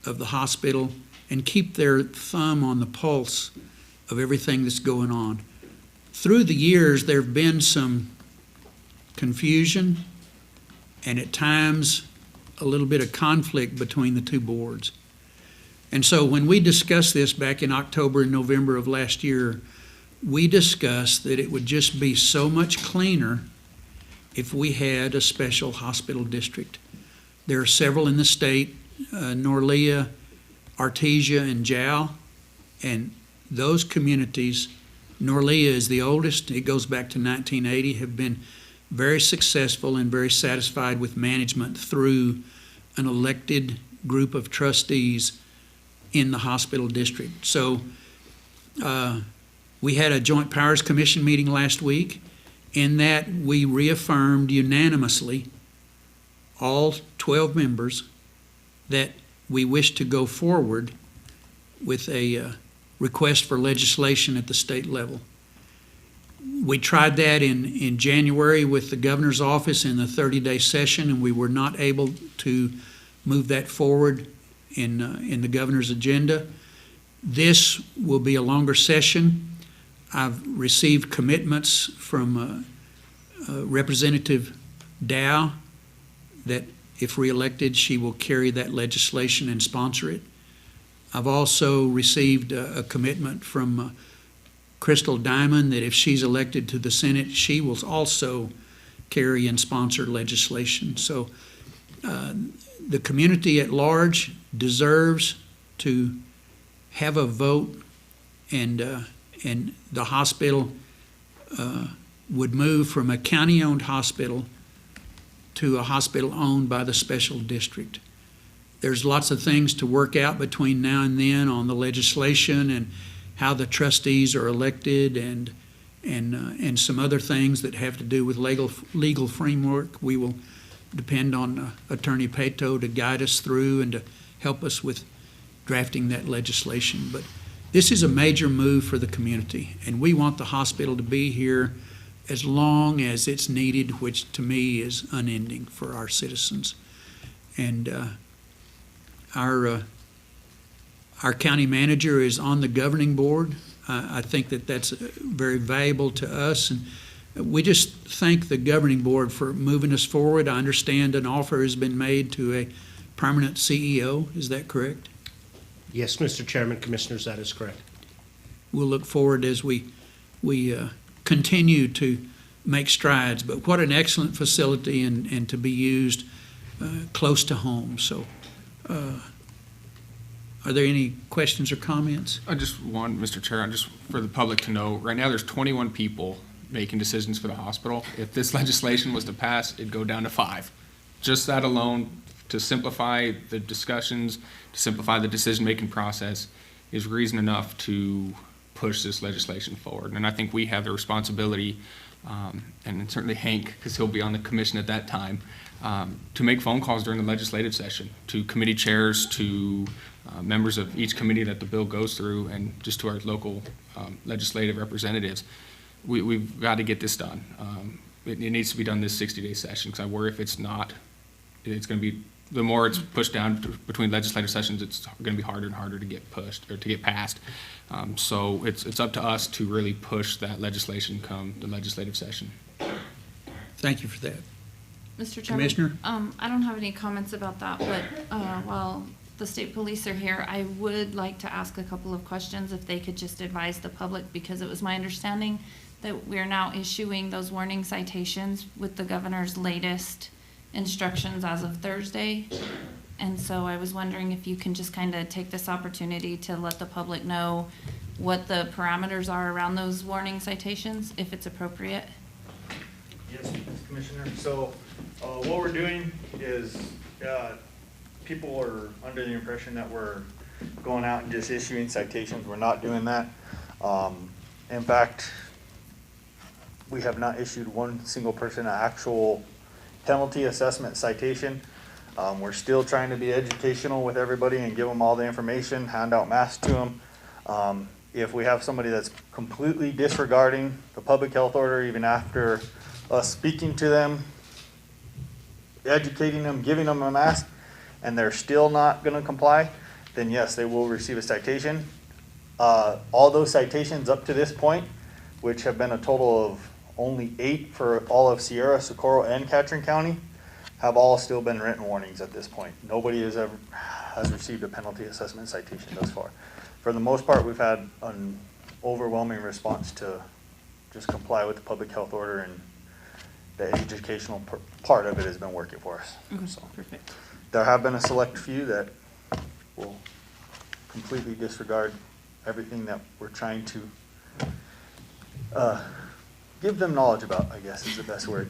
Speaker 1: of the hospital and keep their thumb on the pulse of everything that's going on. Through the years, there have been some confusion and at times a little bit of conflict between the two boards. And so when we discussed this back in October and November of last year, we discussed that it would just be so much cleaner if we had a special hospital district. There are several in the state, Norlia, Artesia, and Jow, and those communities, Norlia is the oldest, it goes back to 1980, have been very successful and very satisfied with management through an elected group of trustees in the hospital district. So we had a Joint Powers Commission meeting last week. In that, we reaffirmed unanimously, all 12 members, that we wish to go forward with a request for legislation at the state level. We tried that in January with the governor's office in the 30-day session, and we were not able to move that forward in the governor's agenda. This will be a longer session. I've received commitments from Representative Dow that if reelected, she will carry that legislation and sponsor it. I've also received a commitment from Crystal Diamond that if she's elected to the Senate, she will also carry and sponsor legislation. So the community at large deserves to have a vote, and the hospital would move from a county-owned hospital to a hospital owned by the special district. There's lots of things to work out between now and then on the legislation and how the trustees are elected and some other things that have to do with legal framework. We will depend on Attorney Peto to guide us through and to help us with drafting that legislation. But this is a major move for the community, and we want the hospital to be here as long as it's needed, which to me is unending for our citizens. And our county manager is on the governing board. I think that that's very valuable to us, and we just thank the governing board for moving us forward. I understand an offer has been made to a permanent CEO. Is that correct?
Speaker 2: Yes, Mr. Chairman, Commissioners, that is correct.
Speaker 1: We'll look forward as we continue to make strides. But what an excellent facility and to be used close to home. So are there any questions or comments?
Speaker 7: I just want, Mr. Chair, just for the public to know, right now there's 21 people making decisions for the hospital. If this legislation was to pass, it'd go down to 5. Just that alone, to simplify the discussions, to simplify the decision-making process, is reason enough to push this legislation forward. And I think we have the responsibility, and certainly Hank, because he'll be on the commission at that time, to make phone calls during the legislative session to committee chairs, to members of each committee that the bill goes through, and just to our local legislative representatives. We've got to get this done. It needs to be done this 60-day session, because I worry if it's not, it's going to be, the more it's pushed down between legislative sessions, it's going to be harder and harder to get pushed or to get passed. So it's up to us to really push that legislation come the legislative session.
Speaker 1: Thank you for that.
Speaker 4: Mr. Chairman?
Speaker 1: Commissioner?
Speaker 4: I don't have any comments about that, but while the state police are here, I would like to ask a couple of questions if they could just advise the public, because it was my understanding that we're now issuing those warning citations with the governor's latest instructions as of Thursday. And so I was wondering if you can just kind of take this opportunity to let the public know what the parameters are around those warning citations, if it's appropriate.
Speaker 6: Yes, Commissioner. So what we're doing is people are under the impression that we're going out and just issuing citations. We're not doing that. In fact, we have not issued one single person an actual penalty assessment citation. We're still trying to be educational with everybody and give them all the information, hand out masks to them. If we have somebody that's completely disregarding the public health order, even after us speaking to them, educating them, giving them a mask, and they're still not gonna comply, then yes, they will receive a citation. All those citations up to this point, which have been a total of only 8 for all of Sierra, Socorro, and Catron County, have all still been written warnings at this point. Nobody has received a penalty assessment citation thus far. For the most part, we've had an overwhelming response to just comply with the public health order, and the educational part of it has been working for us.
Speaker 4: Okay,
Speaker 6: So,
Speaker 4: perfect.
Speaker 6: there have been a select few that will completely disregard everything that we're trying to give them knowledge about, I guess is the best word.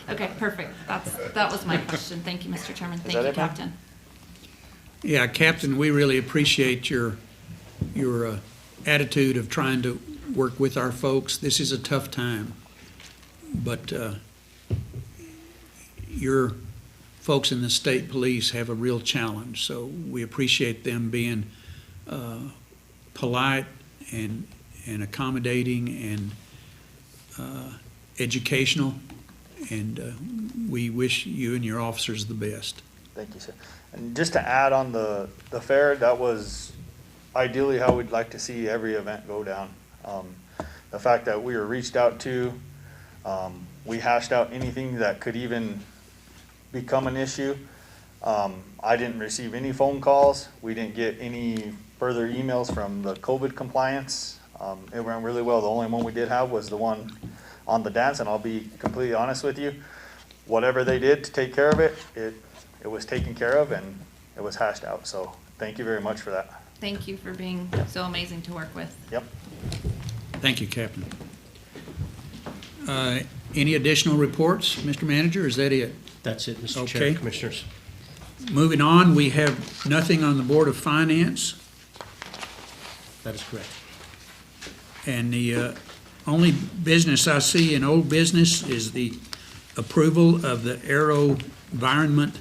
Speaker 4: Okay, perfect. That was my question. Thank you, Mr. Chairman. Thank
Speaker 6: that
Speaker 4: you,
Speaker 6: it, ma'am?
Speaker 4: Captain.
Speaker 1: Yeah, Captain, we really appreciate your attitude of trying to work with our folks. This is a tough time, but your folks in the state police have a real challenge, so we appreciate them being polite and accommodating and educational, and we wish you and your officers the best.
Speaker 6: Thank you, sir. And just to add on the fair, that was ideally how we'd like to see every event go down. The fact that we were reached out to, we hashed out anything that could even become an issue. I didn't receive any phone calls. We didn't get any further emails from the COVID compliance. It went really well. The only one we did have was the one on the dance, and I'll be completely honest with you. Whatever they did to take care of it, it was taken care of and it was hashed out. So thank you very much for that.
Speaker 4: Thank you for being so amazing to work with.
Speaker 6: Yep.
Speaker 1: Thank you, Captain. Any additional reports, Mr. Manager? Is that it?
Speaker 2: That's it, Mr.
Speaker 1: Okay.
Speaker 2: Chair, Commissioners.
Speaker 1: Moving on, we have nothing on the Board of Finance,
Speaker 2: That is correct.
Speaker 1: and the only business I see in old business is the approval of the AeroVironment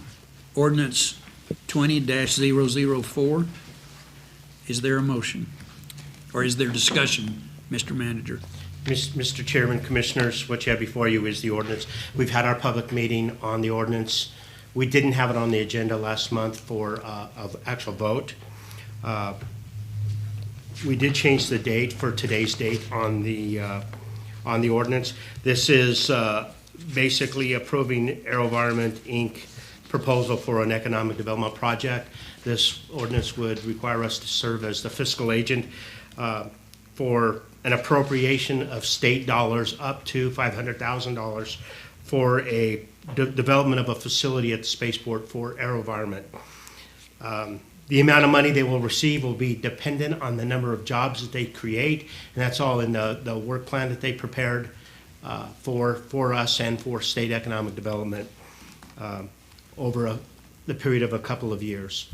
Speaker 1: Ordinance 20-004. Is there a motion? Or is there discussion, Mr. Manager?
Speaker 2: Mr. Chairman, Commissioners, what you have before you is the ordinance. We've had our public meeting on the ordinance. We didn't have it on the agenda last month for actual vote. We did change the date for today's date on the ordinance. This is basically approving AeroVironment, Inc. proposal for an economic development project. This ordinance would require us to serve as the fiscal agent for an appropriation of state dollars up to $500,000 for a development of a facility at the spaceport for AeroVironment. The amount of money they will receive will be dependent on the number of jobs that they create, and that's all in the work plan that they prepared for us and for state economic development over the period of a couple of years.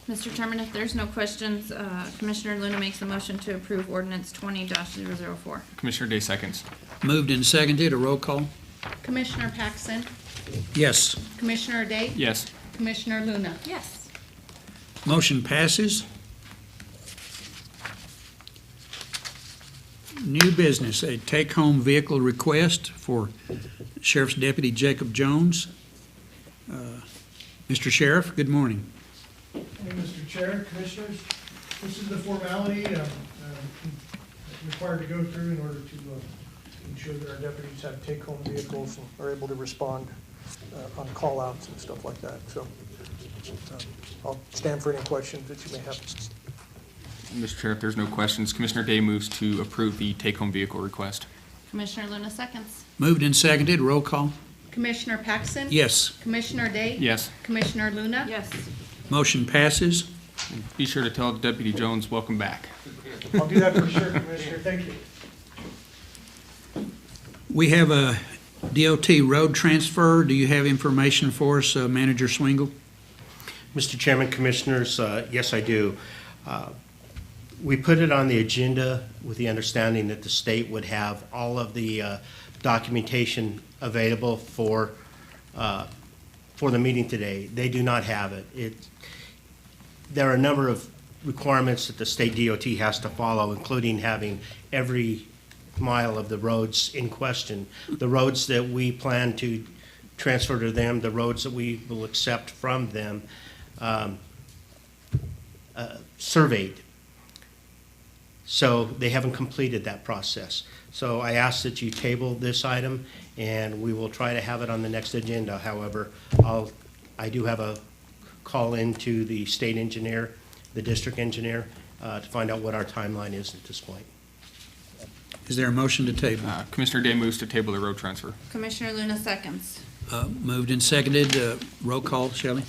Speaker 4: Mr. Chairman, if there's no questions, Commissioner Luna makes a motion to approve ordinance 20-004.
Speaker 7: Commissioner Day seconds.
Speaker 1: Moved and seconded, a roll call?
Speaker 5: Commissioner Paxson,
Speaker 1: Yes.
Speaker 5: Commissioner Day,
Speaker 7: Yes.
Speaker 5: Commissioner Luna.
Speaker 4: Yes.
Speaker 1: Motion passes. New business, a take-home vehicle request for Sheriff's Deputy Jacob Jones. Mr. Sheriff, good morning.
Speaker 6: Hey, Mr. Chair, Commissioners, this is the formality required to go through in order to ensure that our deputies have take-home vehicles and are able to respond on call-outs and stuff like that. So I'll stand for any questions that you may have.
Speaker 7: Mr. Chair, if there's no questions, Commissioner Day moves to approve the take-home vehicle request.
Speaker 4: Commissioner Luna seconds.
Speaker 1: Moved and seconded, roll call?
Speaker 5: Commissioner Paxson.
Speaker 1: Yes.
Speaker 5: Commissioner Day.
Speaker 7: Yes.
Speaker 5: Commissioner Luna.
Speaker 4: Yes.
Speaker 1: Motion passes.
Speaker 7: Be sure to tell Deputy Jones, welcome back.
Speaker 6: I'll do that for sure, Commissioner. Thank you.
Speaker 1: We have a DOT road transfer. Do you have information for us, Manager Swingle?
Speaker 2: Mr. Chairman, Commissioners, yes, I do. We put it on the agenda with the understanding that the state would have all of the documentation available for the meeting today. They do not have it. There are a number of requirements that the state DOT has to follow, including having every mile of the roads in question, the roads that we plan to transfer to them, the roads that we will accept from them, surveyed. So they haven't completed that process. So I ask that you table this item, and we will try to have it on the next agenda. However, I do have a call into the state engineer, the district engineer, to find out what our timeline is at this point.
Speaker 1: Is there a motion to table?
Speaker 7: Commissioner Day moves to table the road transfer.
Speaker 4: Commissioner Luna seconds.
Speaker 1: Moved and seconded, roll call, Shelley?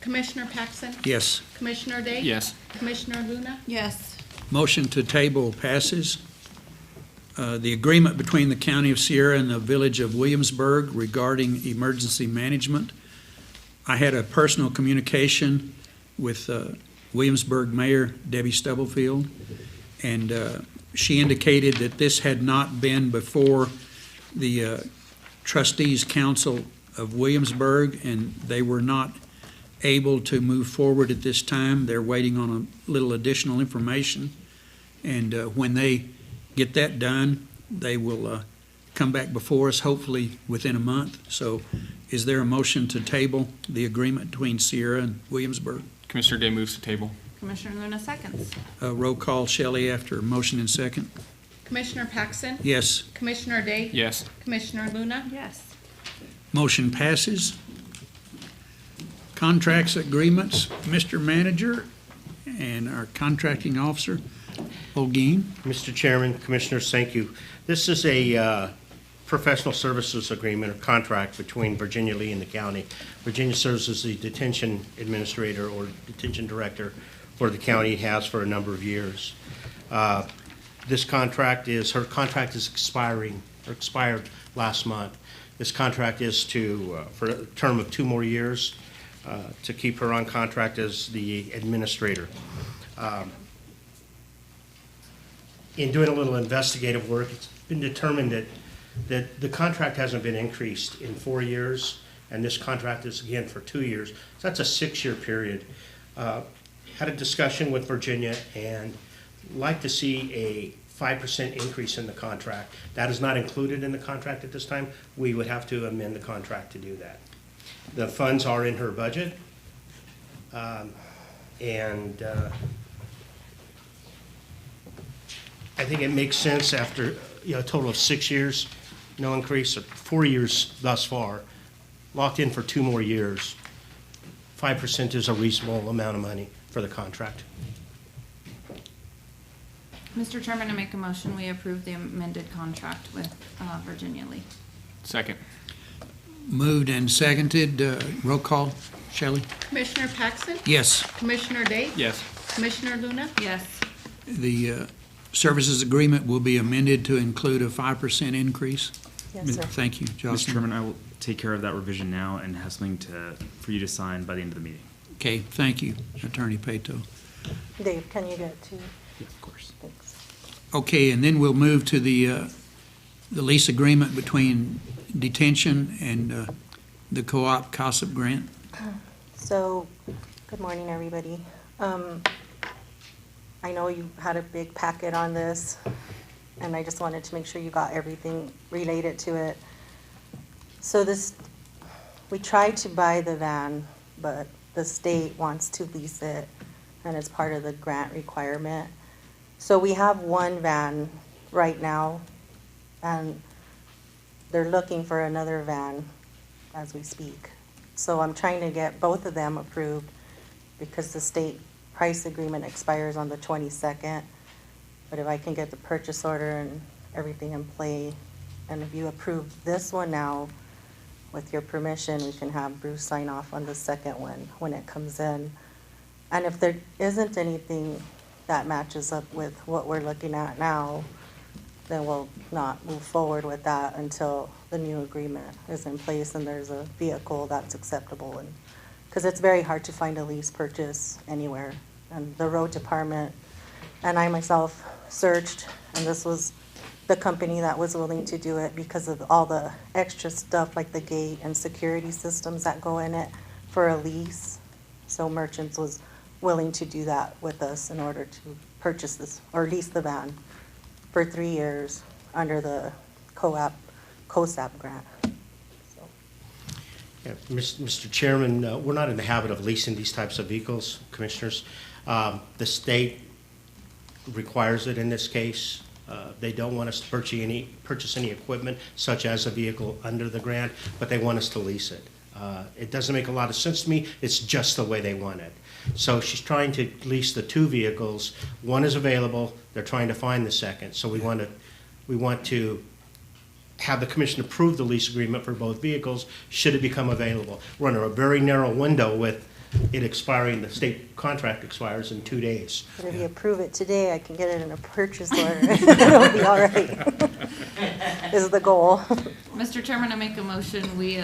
Speaker 5: Commissioner Paxson.
Speaker 1: Yes.
Speaker 5: Commissioner Day.
Speaker 7: Yes.
Speaker 5: Commissioner Luna.
Speaker 4: Yes.
Speaker 1: Motion to table passes. The agreement between the County of Sierra and the Village of Williamsburg regarding emergency management. I had a personal communication with Williamsburg Mayor Debbie Stubblefield, and she indicated that this had not been before the Trustees Council of Williamsburg, and they were not able to move forward at this time. They're waiting on a little additional information, and when they get that done, they will come back before us, hopefully within a month. So is there a motion to table the agreement between Sierra and Williamsburg?
Speaker 7: Commissioner Day moves to table.
Speaker 4: Commissioner Luna seconds.
Speaker 1: Roll call, Shelley, after motion and second.
Speaker 5: Commissioner Paxson.
Speaker 1: Yes,
Speaker 5: Commissioner Day.
Speaker 7: Yes.
Speaker 5: Commissioner Luna.
Speaker 4: Yes.
Speaker 1: motion passes. Contracts, agreements, Mr. Manager and our contracting officer, Holguin.
Speaker 2: Mr. Chairman, Commissioners, thank you. This is a professional services agreement or contract between Virginia Lee and the county. Virginia serves as the detention administrator or detention director for the county, has for a number of years. This contract is, her contract is expired last month. This contract is for a term of 2 more years to keep her on contract as the administrator. In doing a little investigative work, it's been determined that The contract hasn't been increased in 4 years, and this contract is again for 2 years. So that's a 6-year period. Had a discussion with Virginia and like to see a 5% increase in the contract. That is not included in the contract at this time. We would have to amend the contract to do that. The funds are in her budget. And I think it makes sense after, a total of 6 years, no increase, or 4 years thus far, locked in for 2 more years. 5% is a reasonable amount of money for the contract.
Speaker 4: Mr. Chairman, I make a motion, we approve the amended contract with Virginia Lee.
Speaker 7: Second.
Speaker 1: Moved and seconded. Roll call. Shelley?
Speaker 5: Commissioner Paxson?
Speaker 1: Yes.
Speaker 5: Commissioner Day?
Speaker 7: Yes.
Speaker 5: Commissioner Luna?
Speaker 4: Yes.
Speaker 1: The services agreement will be amended to include a 5% increase.
Speaker 3: Yes, sir.
Speaker 1: Thank you,
Speaker 8: Mr.
Speaker 1: Jocelyn.
Speaker 8: Chairman, I will take care of that revision now and have something for you to sign by the end of the meeting.
Speaker 1: Okay, thank you, Attorney Peto.
Speaker 9: Dave, can you get to,
Speaker 8: Yeah, of course.
Speaker 9: thanks.
Speaker 1: Okay, and then we'll move to the lease agreement between detention and the co-op COSIP grant.
Speaker 9: So, good morning, everybody. I know you had a big packet on this, and I just wanted to make sure you got everything related to it. So we tried to buy the van, but the state wants to lease it, and it's part of the grant requirement. So we have one van right now, and they're looking for another van as we speak. So I'm trying to get both of them approved because the state price agreement expires on the 22nd. But if I can get the purchase order and everything in play, and if you approve this one now, with your permission, we can have Bruce sign off on the second one when it comes in. And if there isn't anything that matches up with what we're looking at now, then we'll not move forward with that until the new agreement is in place and there's a vehicle that's acceptable. And because it's very hard to find a lease purchase anywhere. And the road department and I myself searched, and this was the company that was willing to do it because of all the extra stuff like the gate and security systems that go in it for a lease. So Merchants was willing to do that with us in order to purchase this or lease the van for 3 years under the COSAP grant. So,
Speaker 2: Yeah, Mr. Chairman, we're not in the habit of leasing these types of vehicles, Commissioners. The state requires it in this case. They don't want us to purchase any equipment such as a vehicle under the grant, but they want us to lease it. It doesn't make a lot of sense to me. It's just the way they want it. So she's trying to lease the 2 vehicles. One is available. They're trying to find the second. So we want to have the commission approve the lease agreement for both vehicles should it become available. We're under a very narrow window with it expiring. The state contract expires in 2 days.
Speaker 9: but if you approve it today, I can get it in a purchase order. It'll be all right. Is the goal.
Speaker 4: Mr. Chairman, I make a motion, we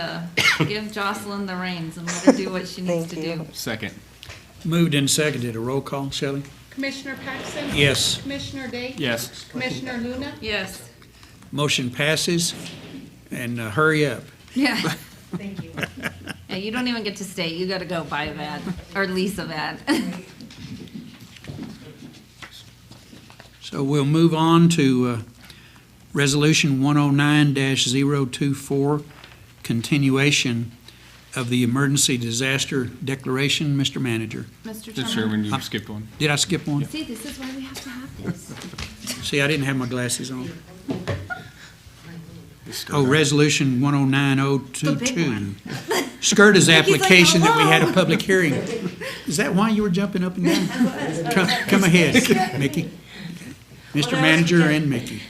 Speaker 4: give Jocelyn the reins and let her do what she needs to
Speaker 9: Thank you.
Speaker 4: do.
Speaker 7: Second.
Speaker 1: Moved and seconded. A roll call. Shelley?
Speaker 5: Commissioner Paxson?
Speaker 1: Yes.
Speaker 5: Commissioner Day?
Speaker 7: Yes.
Speaker 5: Commissioner Luna?
Speaker 4: Yes.
Speaker 1: Motion passes. And hurry up.
Speaker 4: Yeah. Thank you. Yeah, you don't even get to stay, you gotta go buy a van, or lease a van.
Speaker 1: So we'll move on to Resolution 109-024, continuation of the emergency disaster declaration. Mr. Manager.
Speaker 4: Mr.
Speaker 7: Mr.
Speaker 4: Chairman,
Speaker 7: Chairman, you skipped one.
Speaker 1: Did I skip one?
Speaker 4: see, this is why we have to have this.
Speaker 1: See, I didn't have my glasses on. Oh, Resolution
Speaker 4: The big
Speaker 1: 109-022.
Speaker 4: one.
Speaker 1: SCRTA's
Speaker 4: like,
Speaker 1: application that we had a
Speaker 4: "Hello."
Speaker 1: public hearing. Is that why you were jumping up and down? Come ahead, Mickey. Mr. Manager and Mickey.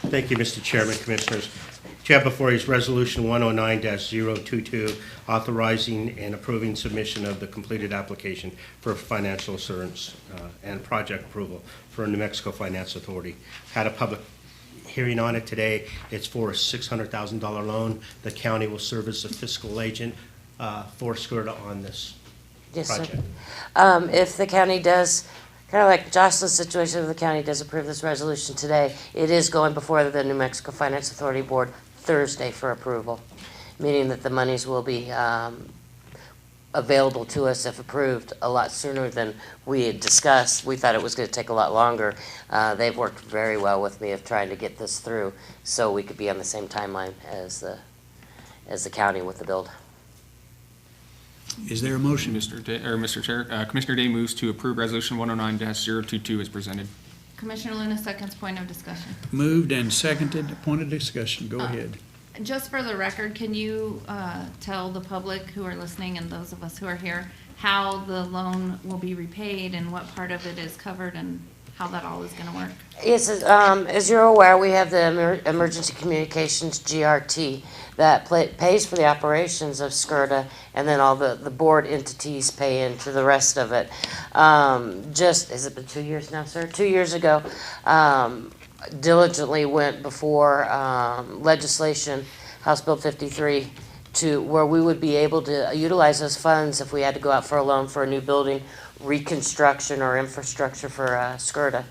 Speaker 2: Thank you, Mr. Chairman, Commissioners. What you have before you is Resolution 109-022, authorizing and approving submission of the completed application for financial assurance and project approval for New Mexico Finance Authority. Had a public hearing on it today. It's for a $600,000 loan. The county will serve as the fiscal agent for SCRTA on this
Speaker 3: Yes, sir.
Speaker 2: project.
Speaker 3: If the county does kind of like Jocelyn's situation, if the county does approve this resolution today, it is going before the New Mexico Finance Authority Board Thursday for approval, meaning that the monies will be available to us if approved a lot sooner than we had discussed. We thought it was going to take a lot longer. They've worked very well with me of trying to get this through so we could be on the same timeline as the county with the build.
Speaker 1: Is there a motion?
Speaker 7: Mr. Chair, Commissioner Day moves to approve Resolution 109-022 as presented.
Speaker 4: Commissioner Luna seconds, point of discussion.
Speaker 1: Moved and seconded, point of discussion, go ahead.
Speaker 4: Just for the record, can you tell the public who are listening and those of us who are here how the loan will be repaid and what part of it is covered and how that all is going to work?
Speaker 3: Yes, as you're aware, we have the Emergency Communications GRT that pays for the operations of SCRTA, and then all the board entities pay into the rest of it. Has it been 2 years now, sir? 2 years ago, diligently went before legislation, House Bill 53, to where we would be able to utilize those funds if we had to go out for a loan for a new building, reconstruction, or infrastructure for SCRTA.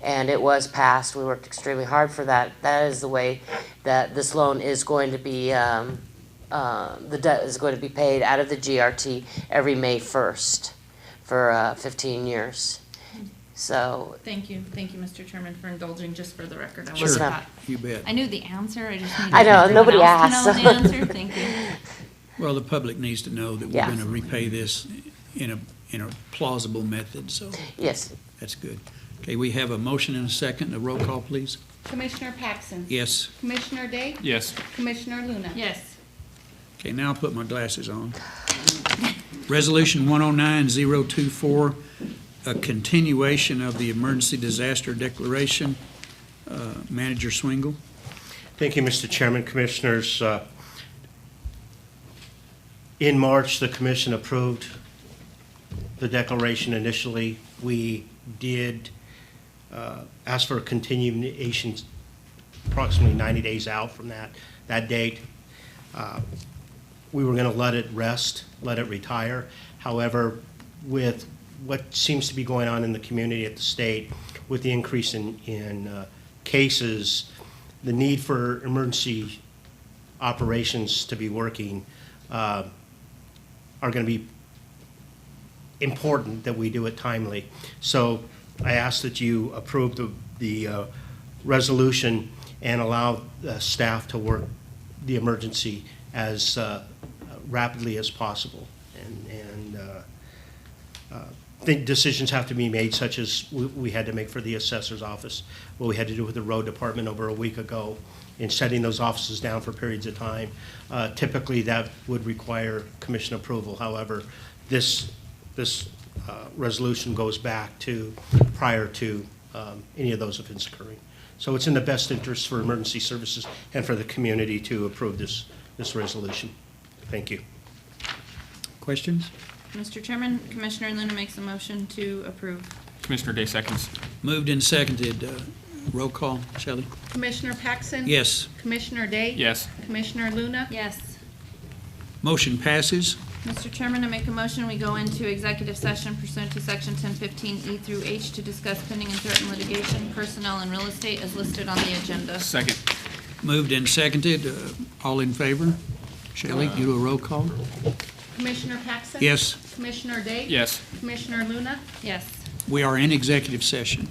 Speaker 3: And it was passed. We worked extremely hard for that. That is the way that this loan is going to be, the debt is going to be paid out of the GRT every May 1st for 15 years. So,
Speaker 4: Thank you, Mr. Chairman, for indulging just for the record. I
Speaker 1: Sure,
Speaker 4: wasn't that-
Speaker 1: you bet.
Speaker 4: I knew the answer, I just needed
Speaker 3: I know,
Speaker 4: everyone
Speaker 3: nobody
Speaker 4: else
Speaker 3: asked.
Speaker 4: to know the answer. Thank you.
Speaker 1: Well, the public needs to know that we're
Speaker 3: Yeah.
Speaker 1: going to repay this in a plausible method, so
Speaker 3: yes.
Speaker 1: that's good. Okay, we have a motion and a second. A roll call, please.
Speaker 5: Commissioner Paxson.
Speaker 1: Yes.
Speaker 5: Commissioner Day.
Speaker 7: Yes.
Speaker 5: Commissioner Luna.
Speaker 4: Yes.
Speaker 1: Okay, now I'll put my glasses on. Resolution 109-024, a continuation of the emergency disaster declaration. Manager Swingle.
Speaker 2: Thank you, Mr. Chairman, Commissioners. In March, the commission approved the declaration initially. We did ask for a continuation approximately 90 days out from that date. We were going to let it rest, let it retire. However, with what seems to be going on in the community at the state, with the increase in cases, the need for emergency operations to be working are going to be important that we do it timely. So I ask that you approve the resolution and allow staff to work the emergency as rapidly as possible. And I think decisions have to be made, such as we had to make for the assessor's office, what we had to do with the road department over a week ago in setting those offices down for periods of time. Typically, that would require commission approval. However, this resolution goes back to prior to any of those events occurring. So it's in the best interest for emergency services and for the community to approve this resolution. Thank you.
Speaker 1: Questions?
Speaker 4: Mr. Chairman, Commissioner Luna makes a motion to approve.
Speaker 7: Commissioner Day seconds.
Speaker 1: Moved and seconded. Roll call, Shelley.
Speaker 5: Commissioner Paxson.
Speaker 1: Yes.
Speaker 5: Commissioner Day.
Speaker 7: Yes.
Speaker 5: Commissioner Luna.
Speaker 4: Yes.
Speaker 1: Motion passes.
Speaker 4: Mr. Chairman, I make a motion, we go into executive session pursuant to section 1015E through H to discuss pending and threatened litigation, personnel, and real estate as listed on the agenda.
Speaker 7: Second.
Speaker 1: Moved and seconded. All in favor? Shelley, you do a roll call?
Speaker 5: Commissioner Paxson.
Speaker 1: Yes.
Speaker 5: Commissioner Day.
Speaker 7: Yes.
Speaker 5: Commissioner Luna.
Speaker 4: Yes.
Speaker 1: We are in executive session.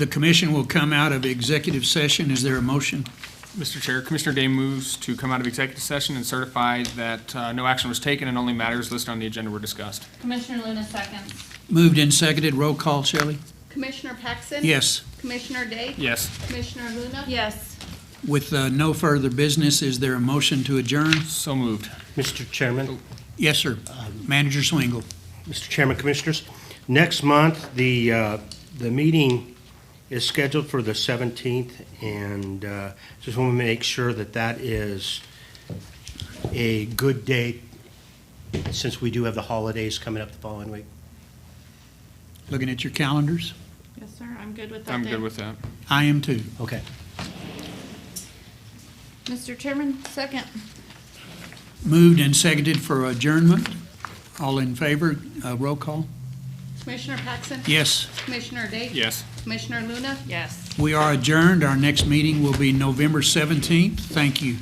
Speaker 1: The commission will come out of executive session. Is there a motion?
Speaker 7: Mr. Chair, Commissioner Day moves to come out of executive session and certify that no action was taken and only matters listed on the agenda were discussed.
Speaker 4: Commissioner Luna seconds.
Speaker 1: Moved and seconded. Roll call, Shelley?
Speaker 5: Commissioner Paxson?
Speaker 1: Yes.
Speaker 5: Commissioner Day?
Speaker 7: Yes.
Speaker 5: Commissioner Luna?
Speaker 4: Yes.
Speaker 1: With no further business, is there a motion to adjourn?
Speaker 7: So moved.
Speaker 2: Mr. Chairman,
Speaker 1: Yes, sir. Manager Swingle.
Speaker 2: Mr. Chairman, Commissioners, next month, the meeting is scheduled for the 17th, and just want to make sure that that is a good date, since we do have the holidays coming up the following week.
Speaker 1: Looking at your calendars?
Speaker 4: Yes, sir, I'm good with that.
Speaker 7: I'm
Speaker 4: day.
Speaker 7: good with that.
Speaker 1: I am too.
Speaker 2: Okay.
Speaker 4: Mr. Chairman, second.
Speaker 1: Moved and seconded for adjournment. All in favor, roll call?
Speaker 5: Commissioner Paxson?
Speaker 1: Yes.
Speaker 5: Commissioner Day?
Speaker 7: Yes.
Speaker 5: Commissioner Luna?
Speaker 4: Yes.
Speaker 1: We are adjourned. Our next meeting will be November 17th. Thank you.